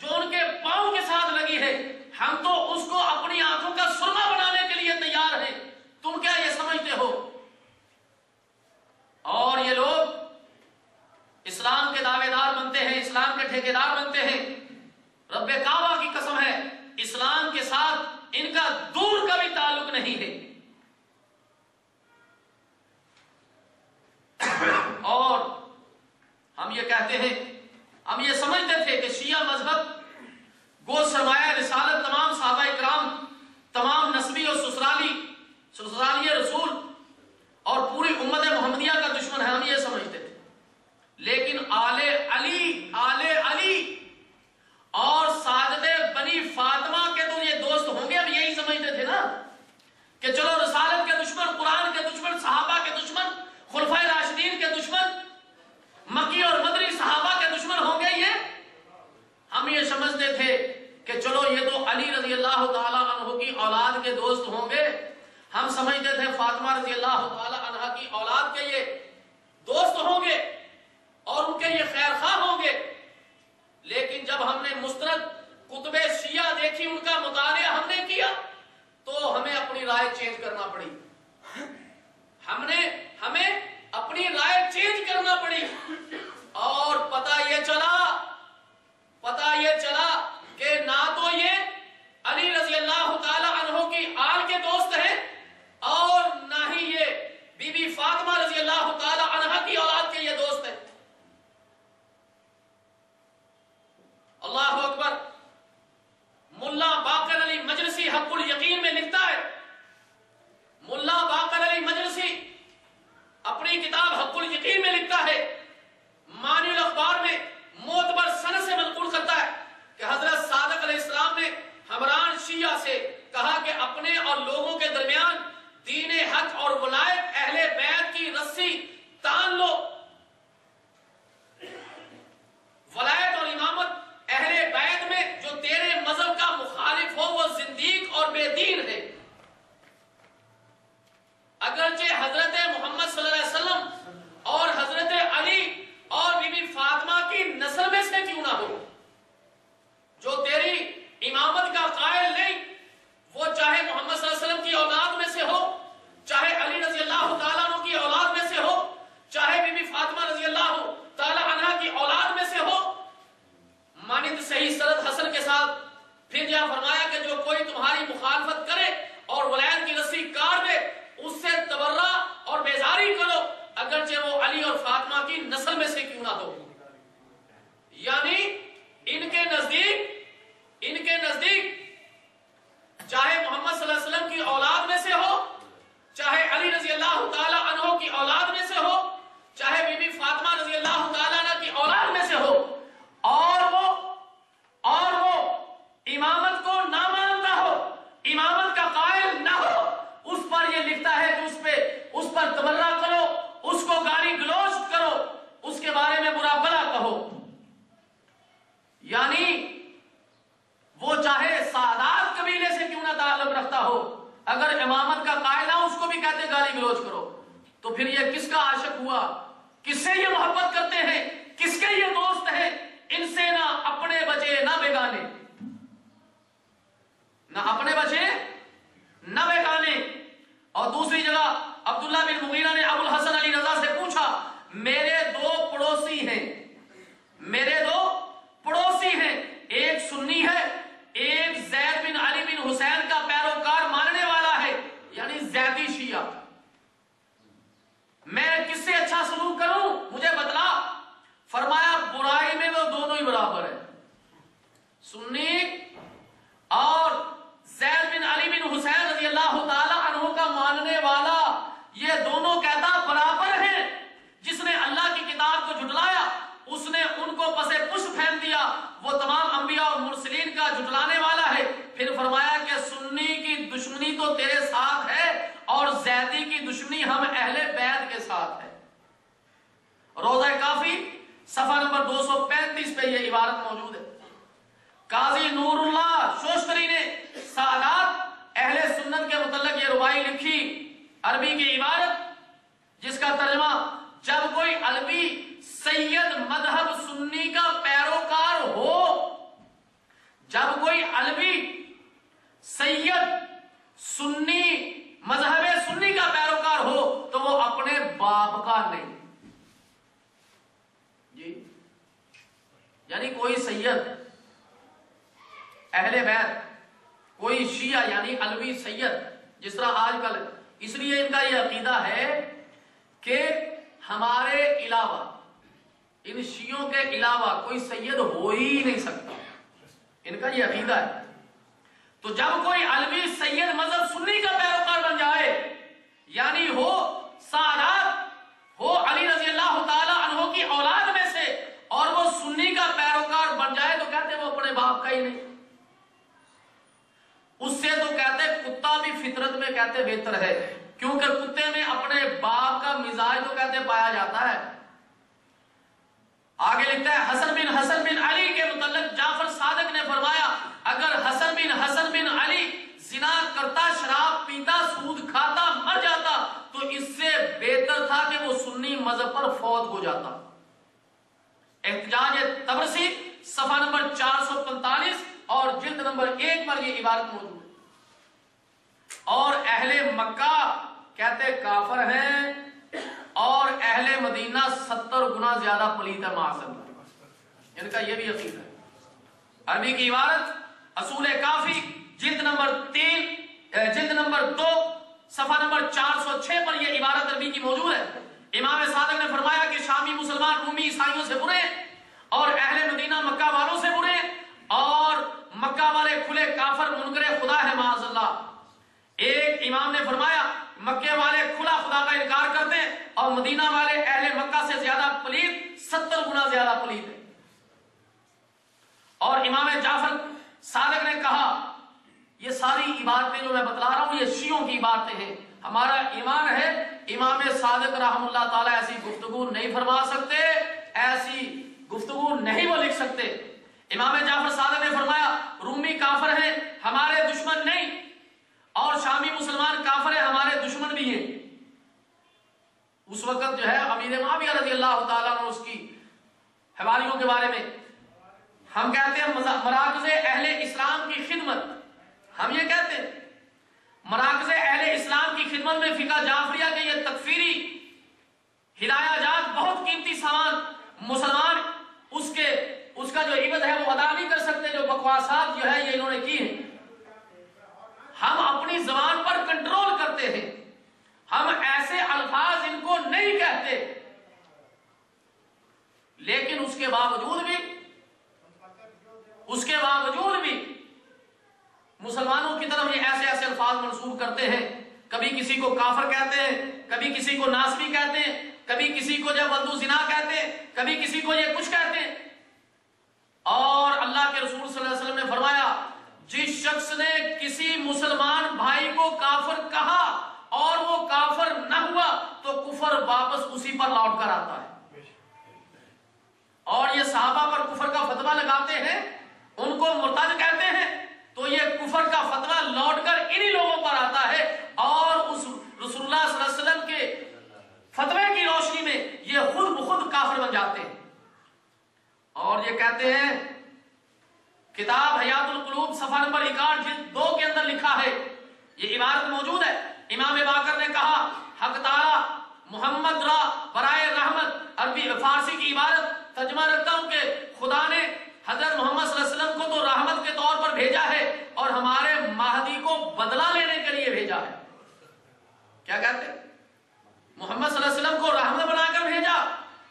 جو ان کے پاؤں کے ساتھ لگی ہے، ہم تو اس کو اپنی آنکھوں کا سرما بنانے کے لیے تیار ہیں. تم کیا یہ سمجھتے ہو؟ اور یہ لوگ اسلام کے دعوے دار بنتے ہیں، اسلام کے ٹھیکیدار بنتے ہیں. رب کعبہ کی قسم ہے، اسلام کے ساتھ ان کا دور کا بھی تعلق نہیں ہے. اور ہم یہ کہتے ہیں، ہم یہ سمجھتے تھے کہ شیعہ مذہب گو سرمایہ رسالت تمام صحابہ اکرام، تمام نسبی اور سسرالی رسول اور پوری امت محمدیہ کا دشمن ہے. ہم یہ سمجھتے تھے. لیکن آل علی اور ساجد بنی فاطمہ کے تو یہ دوست ہوں گے. ہم یہی سمجھتے تھے نا کہ چلو رسالت کے دشمن، قرآن کے دشمن، صحابہ کے دشمن، خلفائے راشدین کے دشمن، مکی اور مدنی صحابہ کے دشمن ہوں گے یہ. ہم یہ سمجھتے تھے کہ چلو یہ تو علی رضی اللہ تعالی عنہ کی اولاد کے دوست ہوں گے. ہم سمجھتے تھے فاطمہ رضی اللہ تعالی عنہ کی اولاد کے یہ دوست ہوں گے اور ان کے یہ خیر خواہ ہوں گے. لیکن جب ہم نے مستند کتب شیعہ دیکھی، ان کا مطالعہ ہم نے کیا، تو ہمیں اپنی رائے چینج کرنا پڑی. ہمیں اپنی رائے چینج کرنا پڑی. اور پتہ یہ چلا کہ نہ تو یہ علی رضی اللہ تعالی عنہ کی آل کے دوست ہیں اور نہ ہی یہ بی بی فاطمہ رضی اللہ تعالی عنہ کی اولاد کے یہ دوست ہیں. اللہ اکبر. ملا باقر علی مجلسی حق الیقین میں لکھتا ہے، ملا باقر علی مجلسی اپنی کتاب حق الیقین میں لکھتا ہے، مانی الاخبار میں معتبر سند سے منقول کرتا ہے کہ حضرت صادق علیہ السلام نے حمران شیعہ سے کہا کہ اپنے اور لوگوں کے درمیان دین حق اور ولایت اہل بیت کی رسی تان لو. ولایت اور امامت اہل بیت میں جو تیرے مذہب کا مخالف ہو وہ زندیق اور بے دین ہے. اگرچہ حضرت محمد صلی اللہ علیہ وسلم اور حضرت علی اور بی بی فاطمہ کی نسل میں سے کیوں نہ ہو، جو تیری امامت کا قائل نہیں، وہ چاہے محمد صلی اللہ علیہ وسلم کی اولاد میں سے ہو، چاہے علی رضی اللہ تعالیٰ عنہ کی اولاد میں سے ہو، چاہے بی بی فاطمہ رضی اللہ تعالیٰ عنہ کی اولاد میں سے ہو. مانند صحیح سند حسن کے ساتھ پھر جہاں فرمایا کہ جو کوئی تمہاری مخالفت کرے اور ولایت کی رسی کاٹ دے، اس سے تبرہ اور بیزاری کرو، اگرچہ وہ علی اور فاطمہ کی نسل میں سے کیوں نہ ہو. یعنی ان کے نزدیک چاہے محمد صلی اللہ علیہ وسلم کی اولاد میں سے ہو، چاہے علی رضی اللہ تعالی عنہ کی اولاد میں سے ہو، چاہے بی بی فاطمہ رضی اللہ تعالی عنہ کی اولاد میں سے ہو، اور وہ امامت کو نہ مانتا ہو، امامت کا قائل نہ ہو، اس پر یہ لکھتا ہے کہ اس پر تبرہ کرو، اس کو گالی گلوچ کرو، اس کے بارے میں برا بھلا کہو. یعنی وہ چاہے سادات قبیلے سے کیوں نہ تعلق رکھتا ہو، اگر امامت کا قائل نہ اس کو بھی کہتے گالی گلوچ کرو. تو پھر یہ کس کا عاشق ہوا؟ کس سے یہ محبت کرتے ہیں؟ کس کے یہ دوست ہیں؟ ان سے نہ اپنے بچے نہ بیگانے، نہ اپنے بچے نہ بیگانے. اور دوسری جگہ عبداللہ بن مغیرہ نے ابو الحسن علی رضا سے پوچھا، میرے دو پڑوسی ہیں، ایک سنی ہے، ایک زید بن علی بن حسین کا پیروکار ماننے والا ہے، یعنی زیدی شیعہ. میں کس سے اچھا سلوک کروں؟ مجھے فرمایا برائی میں وہ دونوں ہی برابر ہیں. سنی اور زید بن علی بن حسین رضی اللہ تعالی عنہ کا ماننے والا، یہ دونوں کہتا برابر ہیں. جس نے اللہ کی کتاب کو جھٹلایا اس نے ان کو پسے پشت پھینک دیا، وہ تمام انبیاء اور مرسلین کا جھٹلانے والا ہے. پھر فرمایا کہ سنی کی دشمنی تو تیرے ساتھ ہے اور زیدی کی دشمنی ہم اہل بیت کے ساتھ ہے. روضہ کافی صفحہ نمبر 235 پہ یہ عبارت موجود ہے. قاضی نور اللہ شوشتری نے سعادات اہل سنت کے متعلق یہ ربائی لکھی، عربی کی عبارت جس کا ترجمہ جب کوئی علوی سید مذہب سنی کا پیروکار ہو، جب کوئی علوی سید سنی مذہب سنی کا پیروکار ہو تو وہ اپنے باپ کا نہیں. جی یعنی کوئی سید اہل بیت، کوئی شیعہ یعنی علوی سید، جس طرح آج کل، اس لیے ان کا یہ عقیدہ ہے کہ ہمارے علاوہ، ان شیعوں کے علاوہ کوئی سید ہو ہی نہیں سکتا. ان کا یہ عقیدہ ہے. تو جب کوئی علوی سید مذہب سنی کا پیروکار بن جائے، یعنی ہو سعادات، ہو علی رضی اللہ تعالی عنہ کی اولاد میں سے، اور وہ سنی کا پیروکار بن جائے تو کہتے وہ اپنے باپ کا ہی نہیں. اس سے تو کہتے کتا بھی فطرت میں کہتے بہتر ہے، کیونکہ کتے میں اپنے باپ کا مزاج تو کہتے پایا جاتا ہے. آگے لکھتا ہے حسن بن علی کے متعلق جعفر صادق نے فرمایا اگر حسن بن علی زنا کرتا، شراب پیتا، سود کھاتا، مر جاتا تو اس سے بہتر تھا کہ وہ سنی مذہب پر فوت ہو جاتا. احتجاج طبرسی صفحہ نمبر 445 اور جلد نمبر 1 پر یہ عبارت موجود ہے. اور اہل مکہ کہتے کافر ہیں اور اہل مدینہ 70 گنا زیادہ پلیت ہے معاذ اللہ. ان کا یہ بھی عقیدہ ہے. عربی کی عبارت اصول کافی جلد نمبر 2 صفحہ نمبر 406 پر یہ عبارت عربی کی موجود ہے. امام صادق نے فرمایا کہ شامی مسلمان رومی عیسائیوں سے برے اور اہل مدینہ مکہ والوں سے برے، اور مکہ والے کھلے کافر منکر خدا ہے معاذ اللہ. ایک امام نے فرمایا مکے والے کھلا خدا کا انکار کرتے ہیں اور مدینہ والے اہل مکہ سے زیادہ پلید، 70 گنا زیادہ پلید ہے. اور امام جعفر صادق نے کہا یہ ساری عبارتیں جو میں بتلا رہا ہوں یہ شیعوں کی عبارتیں ہیں. ہمارا ایمان ہے امام صادق رحم اللہ تعالی ایسی گفتگو نہیں فرما سکتے، ایسی گفتگو نہیں وہ لکھ سکتے. امام جعفر صادق نے فرمایا رومی کافر ہیں ہمارے دشمن نہیں، اور شامی مسلمان کافر ہیں ہمارے دشمن بھی ہیں. اس وقت جو ہے امیر معاویہ رضی اللہ تعالیٰ عنہ اس کی حواریوں کے بارے میں ہم کہتے ہیں مراکز اہل اسلام کی خدمت، ہم یہ کہتے ہیں مراکز اہل اسلام کی خدمت میں فقہ جعفریہ کے یہ تکفیری ہدایہ جات بہت قیمتی سامان مسلمان اس کا جو عبادت ہے وہ ادا نہیں کر سکتے. جو بکواسات جو ہے یہ انہوں نے کی ہیں. ہم اپنی زبان پر کنٹرول کرتے ہیں، ہم ایسے الفاظ ان کو نہیں کہتے، لیکن اس کے باوجود بھی مسلمانوں کی طرف یہ ایسے الفاظ منسوب کرتے ہیں. کبھی کسی کو کافر کہتے ہیں، کبھی کسی کو ناسبی کہتے ہیں، کبھی کسی کو جب ولد زنا کہتے ہیں، کبھی کسی کو یہ کچھ کہتے ہیں. اور اللہ کے رسول صلی اللہ علیہ وسلم نے فرمایا جس شخص نے کسی مسلمان بھائی کو کافر کہا اور وہ کافر نہ ہوا تو کفر واپس اسی پر لوٹ کر آتا ہے. اور یہ صحابہ پر کفر کا فتویٰ لگاتے ہیں، ان کو مرتد کہتے ہیں، تو یہ کفر کا فتویٰ لوٹ کر انہی لوگوں پر آتا ہے، اور اس رسول اللہ صلی اللہ علیہ وسلم کے فتوے کی روشنی میں یہ خود بخود کافر بن جاتے ہیں. اور یہ کہتے ہیں کتاب حیات القلوب صفحہ نمبر 61 جلد 2 کے اندر لکھا ہے، یہ عبارت موجود ہے. امام باقر نے کہا حق تعالی محمد را برائے رحمت، عربی فارسی کی عبارت ترجمہ رکھتا ہوں کہ خدا نے حضرت محمد صلی اللہ علیہ وسلم کو تو رحمت کے طور پر بھیجا ہے اور ہمارے مہدی کو بدلہ لینے کے لیے بھیجا ہے. کیا کہتے ہیں؟ محمد صلی اللہ علیہ وسلم کو رحمت بنا کر بھیجا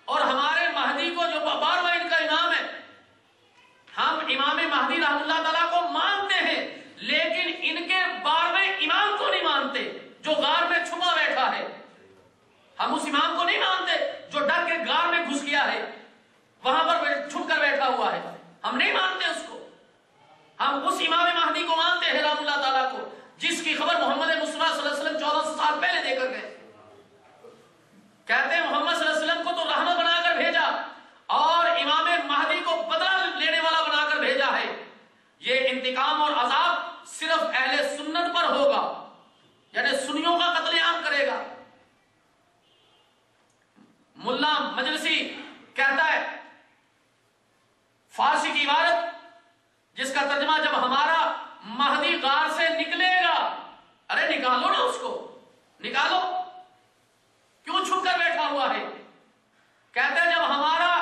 اور ہمارے مہدی کو جو کہتے ہیں محمد صلی اللہ علیہ وسلم کو تو رحمت بنا کر بھیجا اور امام مہدی کو بدلہ لینے والا بنا کر بھیجا ہے. یہ انتقام اور عذاب صرف اہل سنت پر ہوگا، یعنی سنیوں کا قتل عام کرے گا. ملا مجلسی کہتا ہے فارسی کی عبارت جس کا ترجمہ جب ہمارا مہدی غار سے نکلے گا، ارے نکالو نا اس کو، نکالو، کیوں چھپ کر بیٹھا ہوا ہے؟ کہتے ہیں جب ہمارا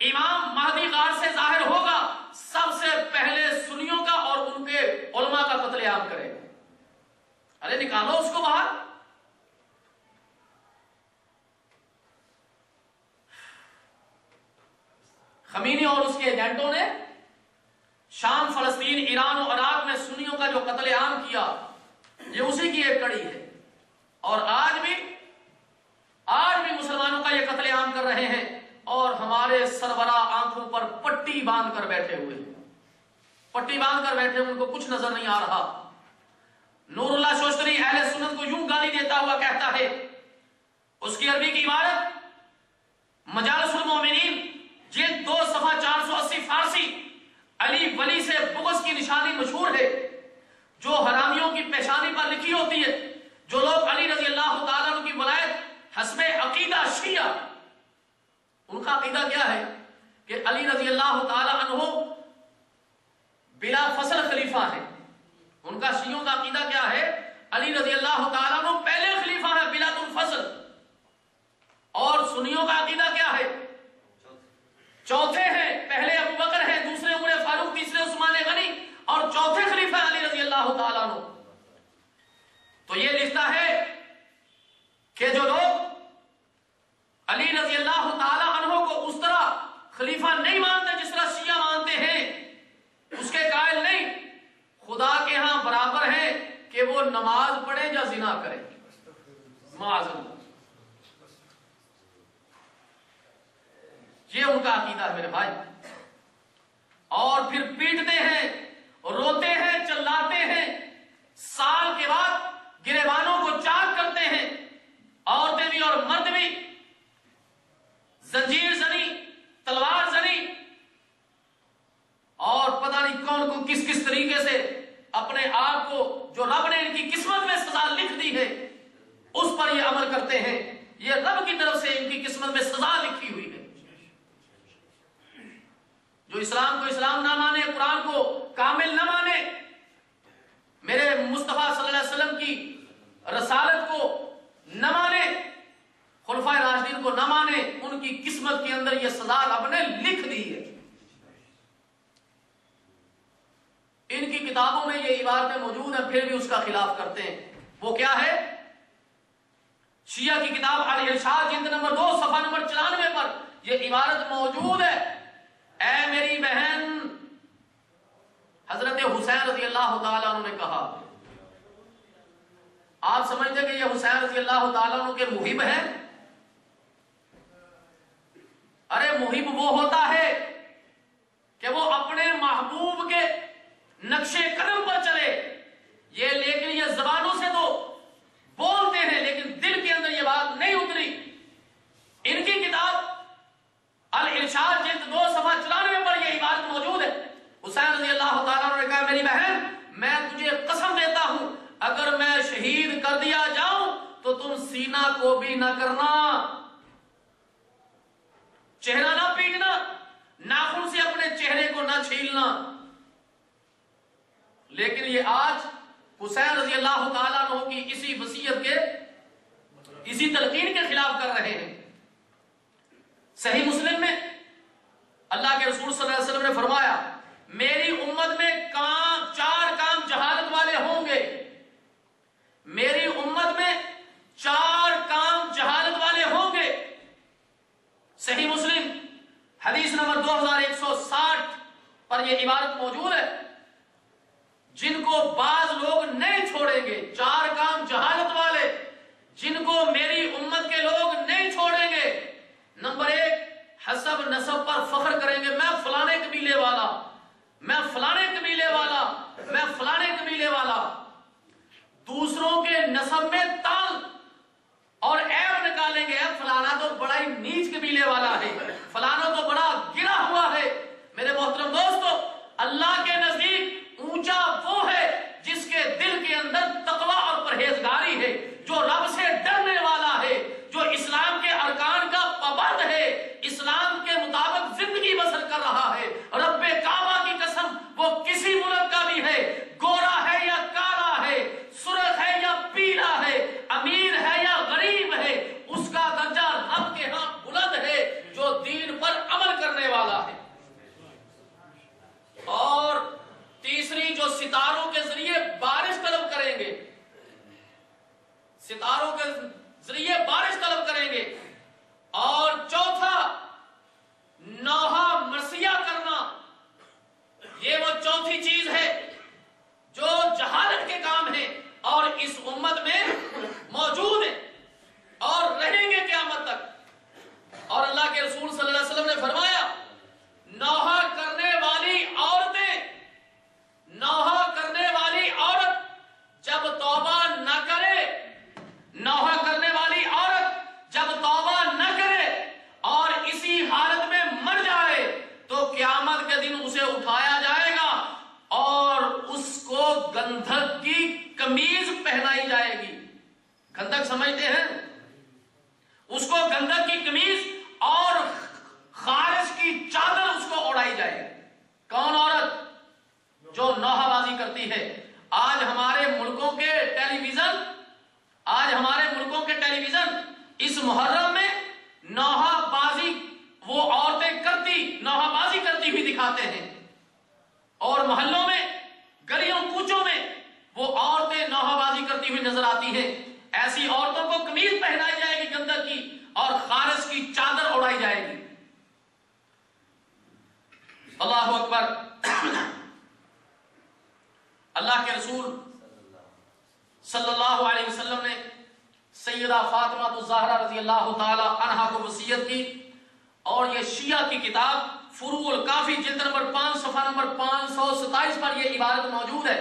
امام مہدی غار سے ظاہر ہوگا سب سے پہلے سنیوں کا اور ان کے علماء کا قتل عام کرے گا. ارے نکالو اس کو باہر. خمینی اور اس کے ایجنٹوں نے شام، فلسطین، ایران اور عراق میں سنیوں کا جو قتل عام کیا یہ اسی کی ایک کڑی ہے. اور آج بھی مسلمانوں کا یہ قتل عام کر رہے ہیں اور ہمارے سربراہ آنکھوں پر پٹی باندھ کر بیٹھے ہوئے ہیں، پٹی باندھ کر بیٹھے، ان کو کچھ نظر نہیں آ رہا. نور اللہ شوشتری اہل سنت کو یوں گالی دیتا ہوا کہتا ہے، اس کی عربی کی عبارت مجالس المومنین جلد 2 صفحہ 480 فارسی، علی ولی سے بغض کی نشانی مشہور ہے جو حرامیوں کی پیشانی پر لکھی ہوتی ہے. جو لوگ علی رضی اللہ تعالیٰ عنہ کی ولایت حسب عقیدہ شیعہ، ان کا عقیدہ کیا ہے کہ علی رضی اللہ تعالیٰ عنہ بلا فصل خلیفہ ہے. ان کا شیعوں کا عقیدہ کیا ہے؟ علی رضی اللہ تعالیٰ عنہ پہلے خلیفہ ہے بلا الفصل. اور سنیوں کا عقیدہ کیا ہے؟ چوتھے ہیں، پہلے ابو بکر ہیں، دوسرے عمر فاروق، تیسرے عثمان غنی اور چوتھے خلیفہ علی رضی اللہ تعالیٰ عنہ. تو یہ لکھتا ہے کہ جو لوگ علی رضی اللہ تعالیٰ عنہ کو اس طرح خلیفہ نہیں مانتے جس طرح شیعہ مانتے ہیں، اس کے قائل نہیں، خدا کے ہاں برابر ہے کہ وہ نماز پڑھے یا زنا کرے، معاذ اللہ. یہ ان کا عقیدہ ہے میرے بھائی. اور پھر پیٹتے ہیں، روتے ہیں، چلاتے ہیں، سال کے بعد گریبانوں کو چاک کرتے ہیں، عورتیں بھی اور مرد بھی، زنجیر زنی، تلوار زنی، اور پتہ نہیں کون کو کس کس طریقے سے اپنے آپ کو جو رب نے ان کی قسمت میں سزا لکھ دی ہے اس پر یہ عمل کرتے ہیں. یہ رب کی طرف سے ان کی قسمت میں سزا لکھی ہوئی ہے. جو اسلام کو اسلام نہ مانے، قرآن کو کامل نہ مانے، میرے مصطفیٰ صلی اللہ علیہ وسلم کی رسالت کو نہ مانے، خلفائے راشدین کو نہ مانے، ان کی قسمت کے اندر یہ سزا رب نے لکھ دی ہے. ان کی کتابوں میں یہ عبارتیں موجود ہیں، پھر بھی اس کا خلاف کرتے ہیں. وہ کیا ہے؟ شیعہ کی کتاب الارشاد جلد نمبر 2 صفحہ نمبر 94 پر یہ عبارت موجود ہے، اے میری بہن، حضرت حسین رضی اللہ تعالیٰ عنہ نے کہا. آپ سمجھتے کہ یہ حسین رضی اللہ تعالیٰ عنہ کے محب ہیں؟ ارے محب وہ ہوتا ہے کہ وہ اپنے محبوب کے نقشے قدم پر چلے. یہ لیکن یہ زبانوں سے تو بولتے ہیں لیکن دل کے اندر یہ بات نہیں اتری. ان کی کتاب الارشاد جلد 2 صفحہ 94 پر یہ عبارت موجود ہے. حسین رضی اللہ تعالیٰ عنہ نے کہا، میری بہن میں تجھے قسم دیتا ہوں اگر میں شہید کر دیا جاؤں تو تم سینہ کو بھی نہ کرنا، چہرہ نہ پیٹنا، ناخن سے اپنے چہرے کو نہ چھیلنا. لیکن یہ آج حسین رضی اللہ تعالیٰ عنہ کی اسی وصیت کے، اسی تلقین کے خلاف کر رہے ہیں. صحیح مسلم میں اللہ کے رسول صلی اللہ علیہ وسلم نے فرمایا، میری امت میں 4 کام جہالت والے ہوں گے. میری امت میں 4 کام جہالت والے ہوں گے. صحیح مسلم حدیث نمبر 2160 پر یہ عبارت موجود ہے، جن کو بعض لوگ نہیں چھوڑیں گے. 4 کام جہالت والے جن کو میری امت کے لوگ نہیں چھوڑیں گے. نمبر 1، حسب نسب پر فخر کریں گے، میں فلانے قبیلے والا، میں فلانے قبیلے والا، میں فلانے قبیلے والا. دوسروں کے نسب میں تال اور عیب نکالیں گے، فلانا ذریعے بارش طلب کریں گے، اور چوتھا نوحہ مرثیہ کرنا، یہ وہ چوتھی چیز ہے جو جہالت کے کام ہے اور اس امت میں موجود ہے اور رہیں گے قیامت تک۔ اور اللہ کے رسول صلی اللہ علیہ وسلم نے فرمایا نوحہ کرنے والی عورت جب توبہ نہ کرے، نوحہ کرنے والی عورت جب توبہ نہ کرے اور اسی حالت میں مر جائے تو قیامت کے دن اسے اٹھایا جائے گا اور اس کو گندھک کی قمیض پہنائی جائے گی۔ گندھک سمجھتے ہیں؟ اس کو گندھک کی قمیض اور خارش کی چادر اس کو اڑائی جائے گی۔ کون عورت؟ جو نوحہ بازی کرتی ہے۔ آج ہمارے ملکوں کے ٹیلی ویژن اس محرم میں نوحہ بازی وہ عورتیں نوحہ بازی کرتی ہوئی دکھاتے ہیں، اور محلوں میں، گلیوں کوچوں میں وہ عورتیں نوحہ بازی کرتی ہوئی نظر آتی ہیں۔ ایسی عورتوں کو قمیض پہنائی جائے گی گندھک کی اور خارش کی چادر اڑائی جائے گی۔ اللہ اکبر۔ اللہ کے رسول صلی اللہ علیہ وسلم نے سیدہ فاطمہ الزہرا رضی اللہ تعالی عنہا کو وصیت کی، اور یہ شیعہ کی کتاب فروع الکافی جلد نمبر 5 صفحہ نمبر 527 پر یہ عبارت موجود ہے۔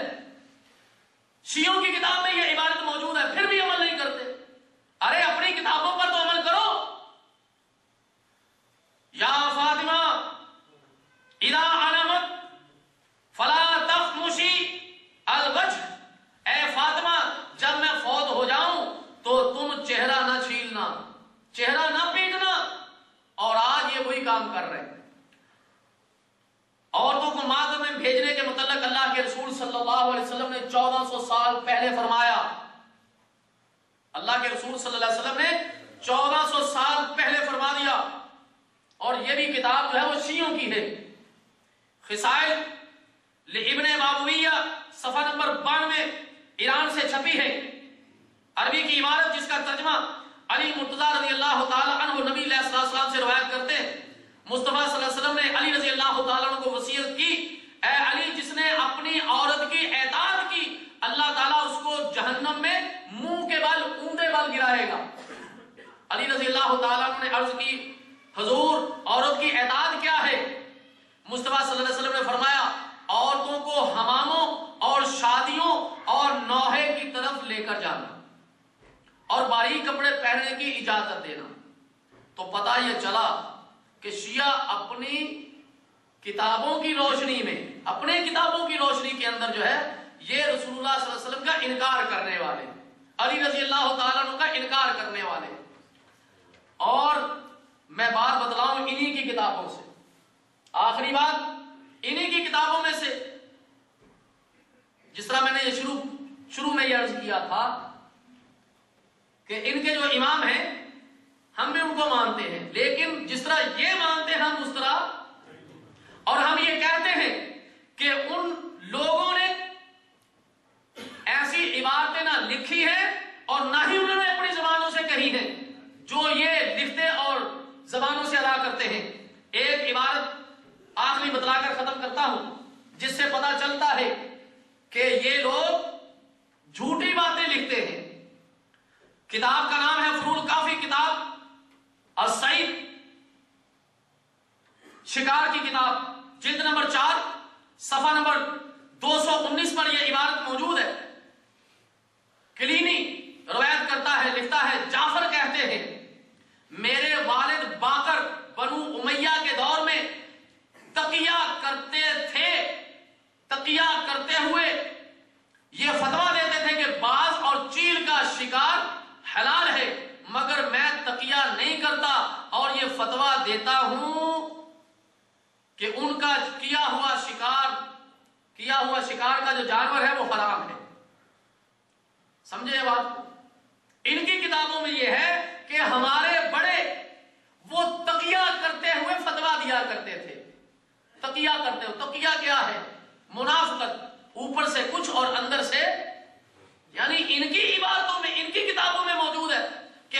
شیعوں کی کتاب میں یہ عبارت موجود ہے، پھر بھی عمل نہیں کرتے۔ ارے اپنی کتابوں پر تو عمل کرو۔ یا فاطمہ اذا علمت فلا تخمشی الوجہ، اے فاطمہ جب میں فوت ہو جاؤں تو تم چہرہ نہ چھیلنا، چہرہ نہ پیٹنا۔ اور آج یہ وہی کام کر رہے ہیں۔ عورتوں کو معذر میں بھیجنے کے متعلق اللہ کے رسول صلی اللہ علیہ وسلم نے 1400 سال پہلے فرمایا۔ اللہ کے رسول صلی اللہ علیہ وسلم نے 1400 سال پہلے فرما دیا، اور یہ بھی کتاب جو ہے وہ شیعوں کی ہے۔ خصائل لابن بابویہ صفحہ نمبر 92 ایران سے چھپی ہے، عربی کی عبارت جس کا ترجمہ علی مرتضیٰ رضی اللہ تعالی عنہ نبی علیہ السلام سے روایت کرتے ہیں۔ مصطفیٰ صلی اللہ علیہ وسلم نے علی رضی اللہ تعالیٰ عنہ کو وصیت کی، اے علی جس نے اپنی عورت کی اطاعت کی اللہ تعالیٰ اس کو جہنم میں منہ کے بل اوندے بل گرائے گا۔ علی رضی اللہ تعالیٰ عنہ نے عرض کی حضور عورت کی اطاعت کیا ہے؟ مصطفیٰ صلی اللہ علیہ وسلم نے فرمایا عورتوں کو حماموں اور شادیوں اور نوحے کی طرف لے کر جانا اور باریک کپڑے پہننے کی اجازت دینا۔ تو پتہ یہ چلا کہ شیعہ اپنی کتابوں کی روشنی میں، اپنے کتابوں کی روشنی کے اندر جو ہے یہ رسول اللہ صلی اللہ علیہ وسلم کا انکار کرنے والے، علی رضی اللہ تعالیٰ عنہ کا انکار کرنے والے۔ اور میں بات بتلاؤں انہی کی کتابوں سے، آخری بات انہی کی کتابوں میں سے، جس طرح میں نے یہ شروع میں یہ عرض کیا تھا کہ ان کے جو امام ہیں ہم بھی ان کو مانتے ہیں، لیکن جس طرح یہ مانتے ہیں ہم اس طرح، اور ہم یہ کہتے ہیں کہ ان لوگوں نے ایسی عبارتیں نہ لکھی ہیں اور نہ ہی انہوں نے اپنی زبانوں سے کہی ہیں جو یہ لکھتے اور زبانوں سے ادا کرتے ہیں۔ ایک عبارت آخری بتلا کر ختم کرتا ہوں جس سے پتہ چلتا ہے کہ یہ لوگ جھوٹی باتیں لکھتے ہیں۔ کتاب کا نام ہے فروع الکافی، کتاب السعید شکار کی کتاب، جلد نمبر 4 صفحہ نمبر 219 پر یہ عبارت موجود ہے۔ کلینی روایت کرتا ہے، لکھتا ہے جعفر کہتے ہیں میرے والد باقر بنو امیہ کے دور میں تقیہ کرتے تھے، تقیہ کرتے ہوئے یہ فتویٰ دیتے تھے کہ باز اور چیل کا شکار حلال ہے، مگر میں تقیہ نہیں کرتا اور یہ فتویٰ دیتا ہوں کہ ان کا کیا ہوا شکار کا جو جانور ہے وہ حرام ہے۔ سمجھے بات کو؟ ان کی کتابوں میں یہ ہے کہ ہمارے بڑے وہ تقیہ کرتے ہوئے فتویٰ دیا کرتے تھے۔ تقیہ کرتے ہوئے، تقیہ کیا ہے؟ منافقت، اوپر سے کچھ اور اندر سے، یعنی ان کی عبارتوں میں، ان کی کتابوں میں موجود ہے کہ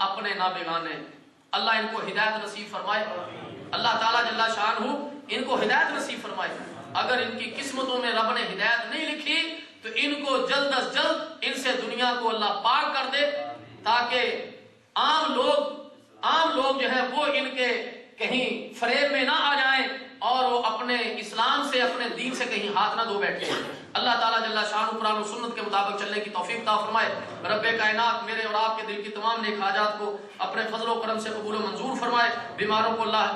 اپنے نہ بیگانے۔ اللہ ان کو ہدایت نصیب فرمائے، اللہ تعالیٰ جل شانہ ان کو ہدایت نصیب فرمائے۔ اگر ان کی قسمتوں میں رب نے ہدایت نہیں لکھی تو ان کو جلد از جلد ان سے دنیا کو اللہ پاک کر دے، تاکہ عام لوگ جو ہے وہ ان کے کہیں فریب میں نہ آ جائیں اور وہ اپنے اسلام سے اپنے دین سے کہیں ہاتھ نہ دھو بیٹھے۔ اللہ تعالیٰ جل شانہ قرآن و سنت کے مطابق چلنے کی توفیق عطا فرمائے۔ رب کائنات میرے اور آپ کے دل کی تمام نیک حاجات کو اپنے فضل و کرم سے قبول و منظور فرمائے۔ بیماروں کو اللہ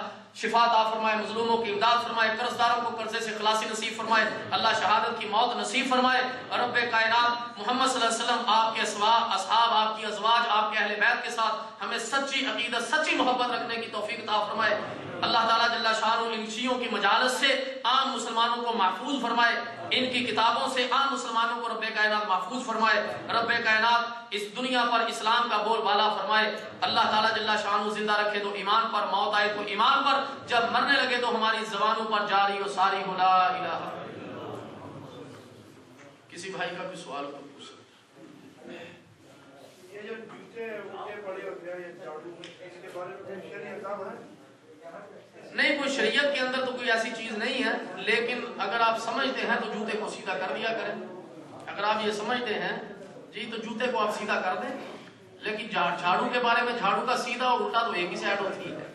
شفا عطا فرمائے، مظلوموں کی امداد فرمائے، قرض داروں کو قرضے سے خلاصی نصیب فرمائے، اللہ شہادت کی موت نصیب فرمائے۔ رب کائنات محمد صلی اللہ علیہ وسلم، آپ کے اصحاب، آپ کی ازواج، آپ کے اہل بیت کے ساتھ ہمیں سچی عقیدت، سچی محبت رکھنے کی توفیق عطا فرمائے۔ اللہ تعالیٰ جل شانہ ان شیعوں کی مجالس سے عام مسلمانوں کو محفوظ فرمائے، ان کی کتابوں سے عام مسلمانوں کو رب کائنات محفوظ فرمائے۔ رب کائنات اس دنیا پر اسلام کا بول بالا فرمائے۔ اللہ تعالیٰ جل شانہ زندہ رکھے تو ایمان پر، موت آئے تو ایمان پر، جب مرنے لگے تو ہماری زبانوں پر جاری و ساری ہو لا الہ۔ کسی بھائی کا کوئی سوال تو پوچھ سکتے ہیں؟ یہ جو جوتے پڑے ہوتے ہیں یہ جھاڑو، اس کے بارے میں کوئی شریعت ہے؟ نہیں، کوئی شریعت کے اندر تو کوئی ایسی چیز نہیں ہے، لیکن اگر آپ سمجھتے ہیں تو جوتے کو سیدھا کر دیا کریں۔ اگر آپ یہ سمجھتے ہیں جی تو جوتے کو آپ سیدھا کر دیں، لیکن جھاڑو کے بارے میں جھاڑو کا سیدھا اور الٹا تو ایک ہی سائڈ ہوتی ہے۔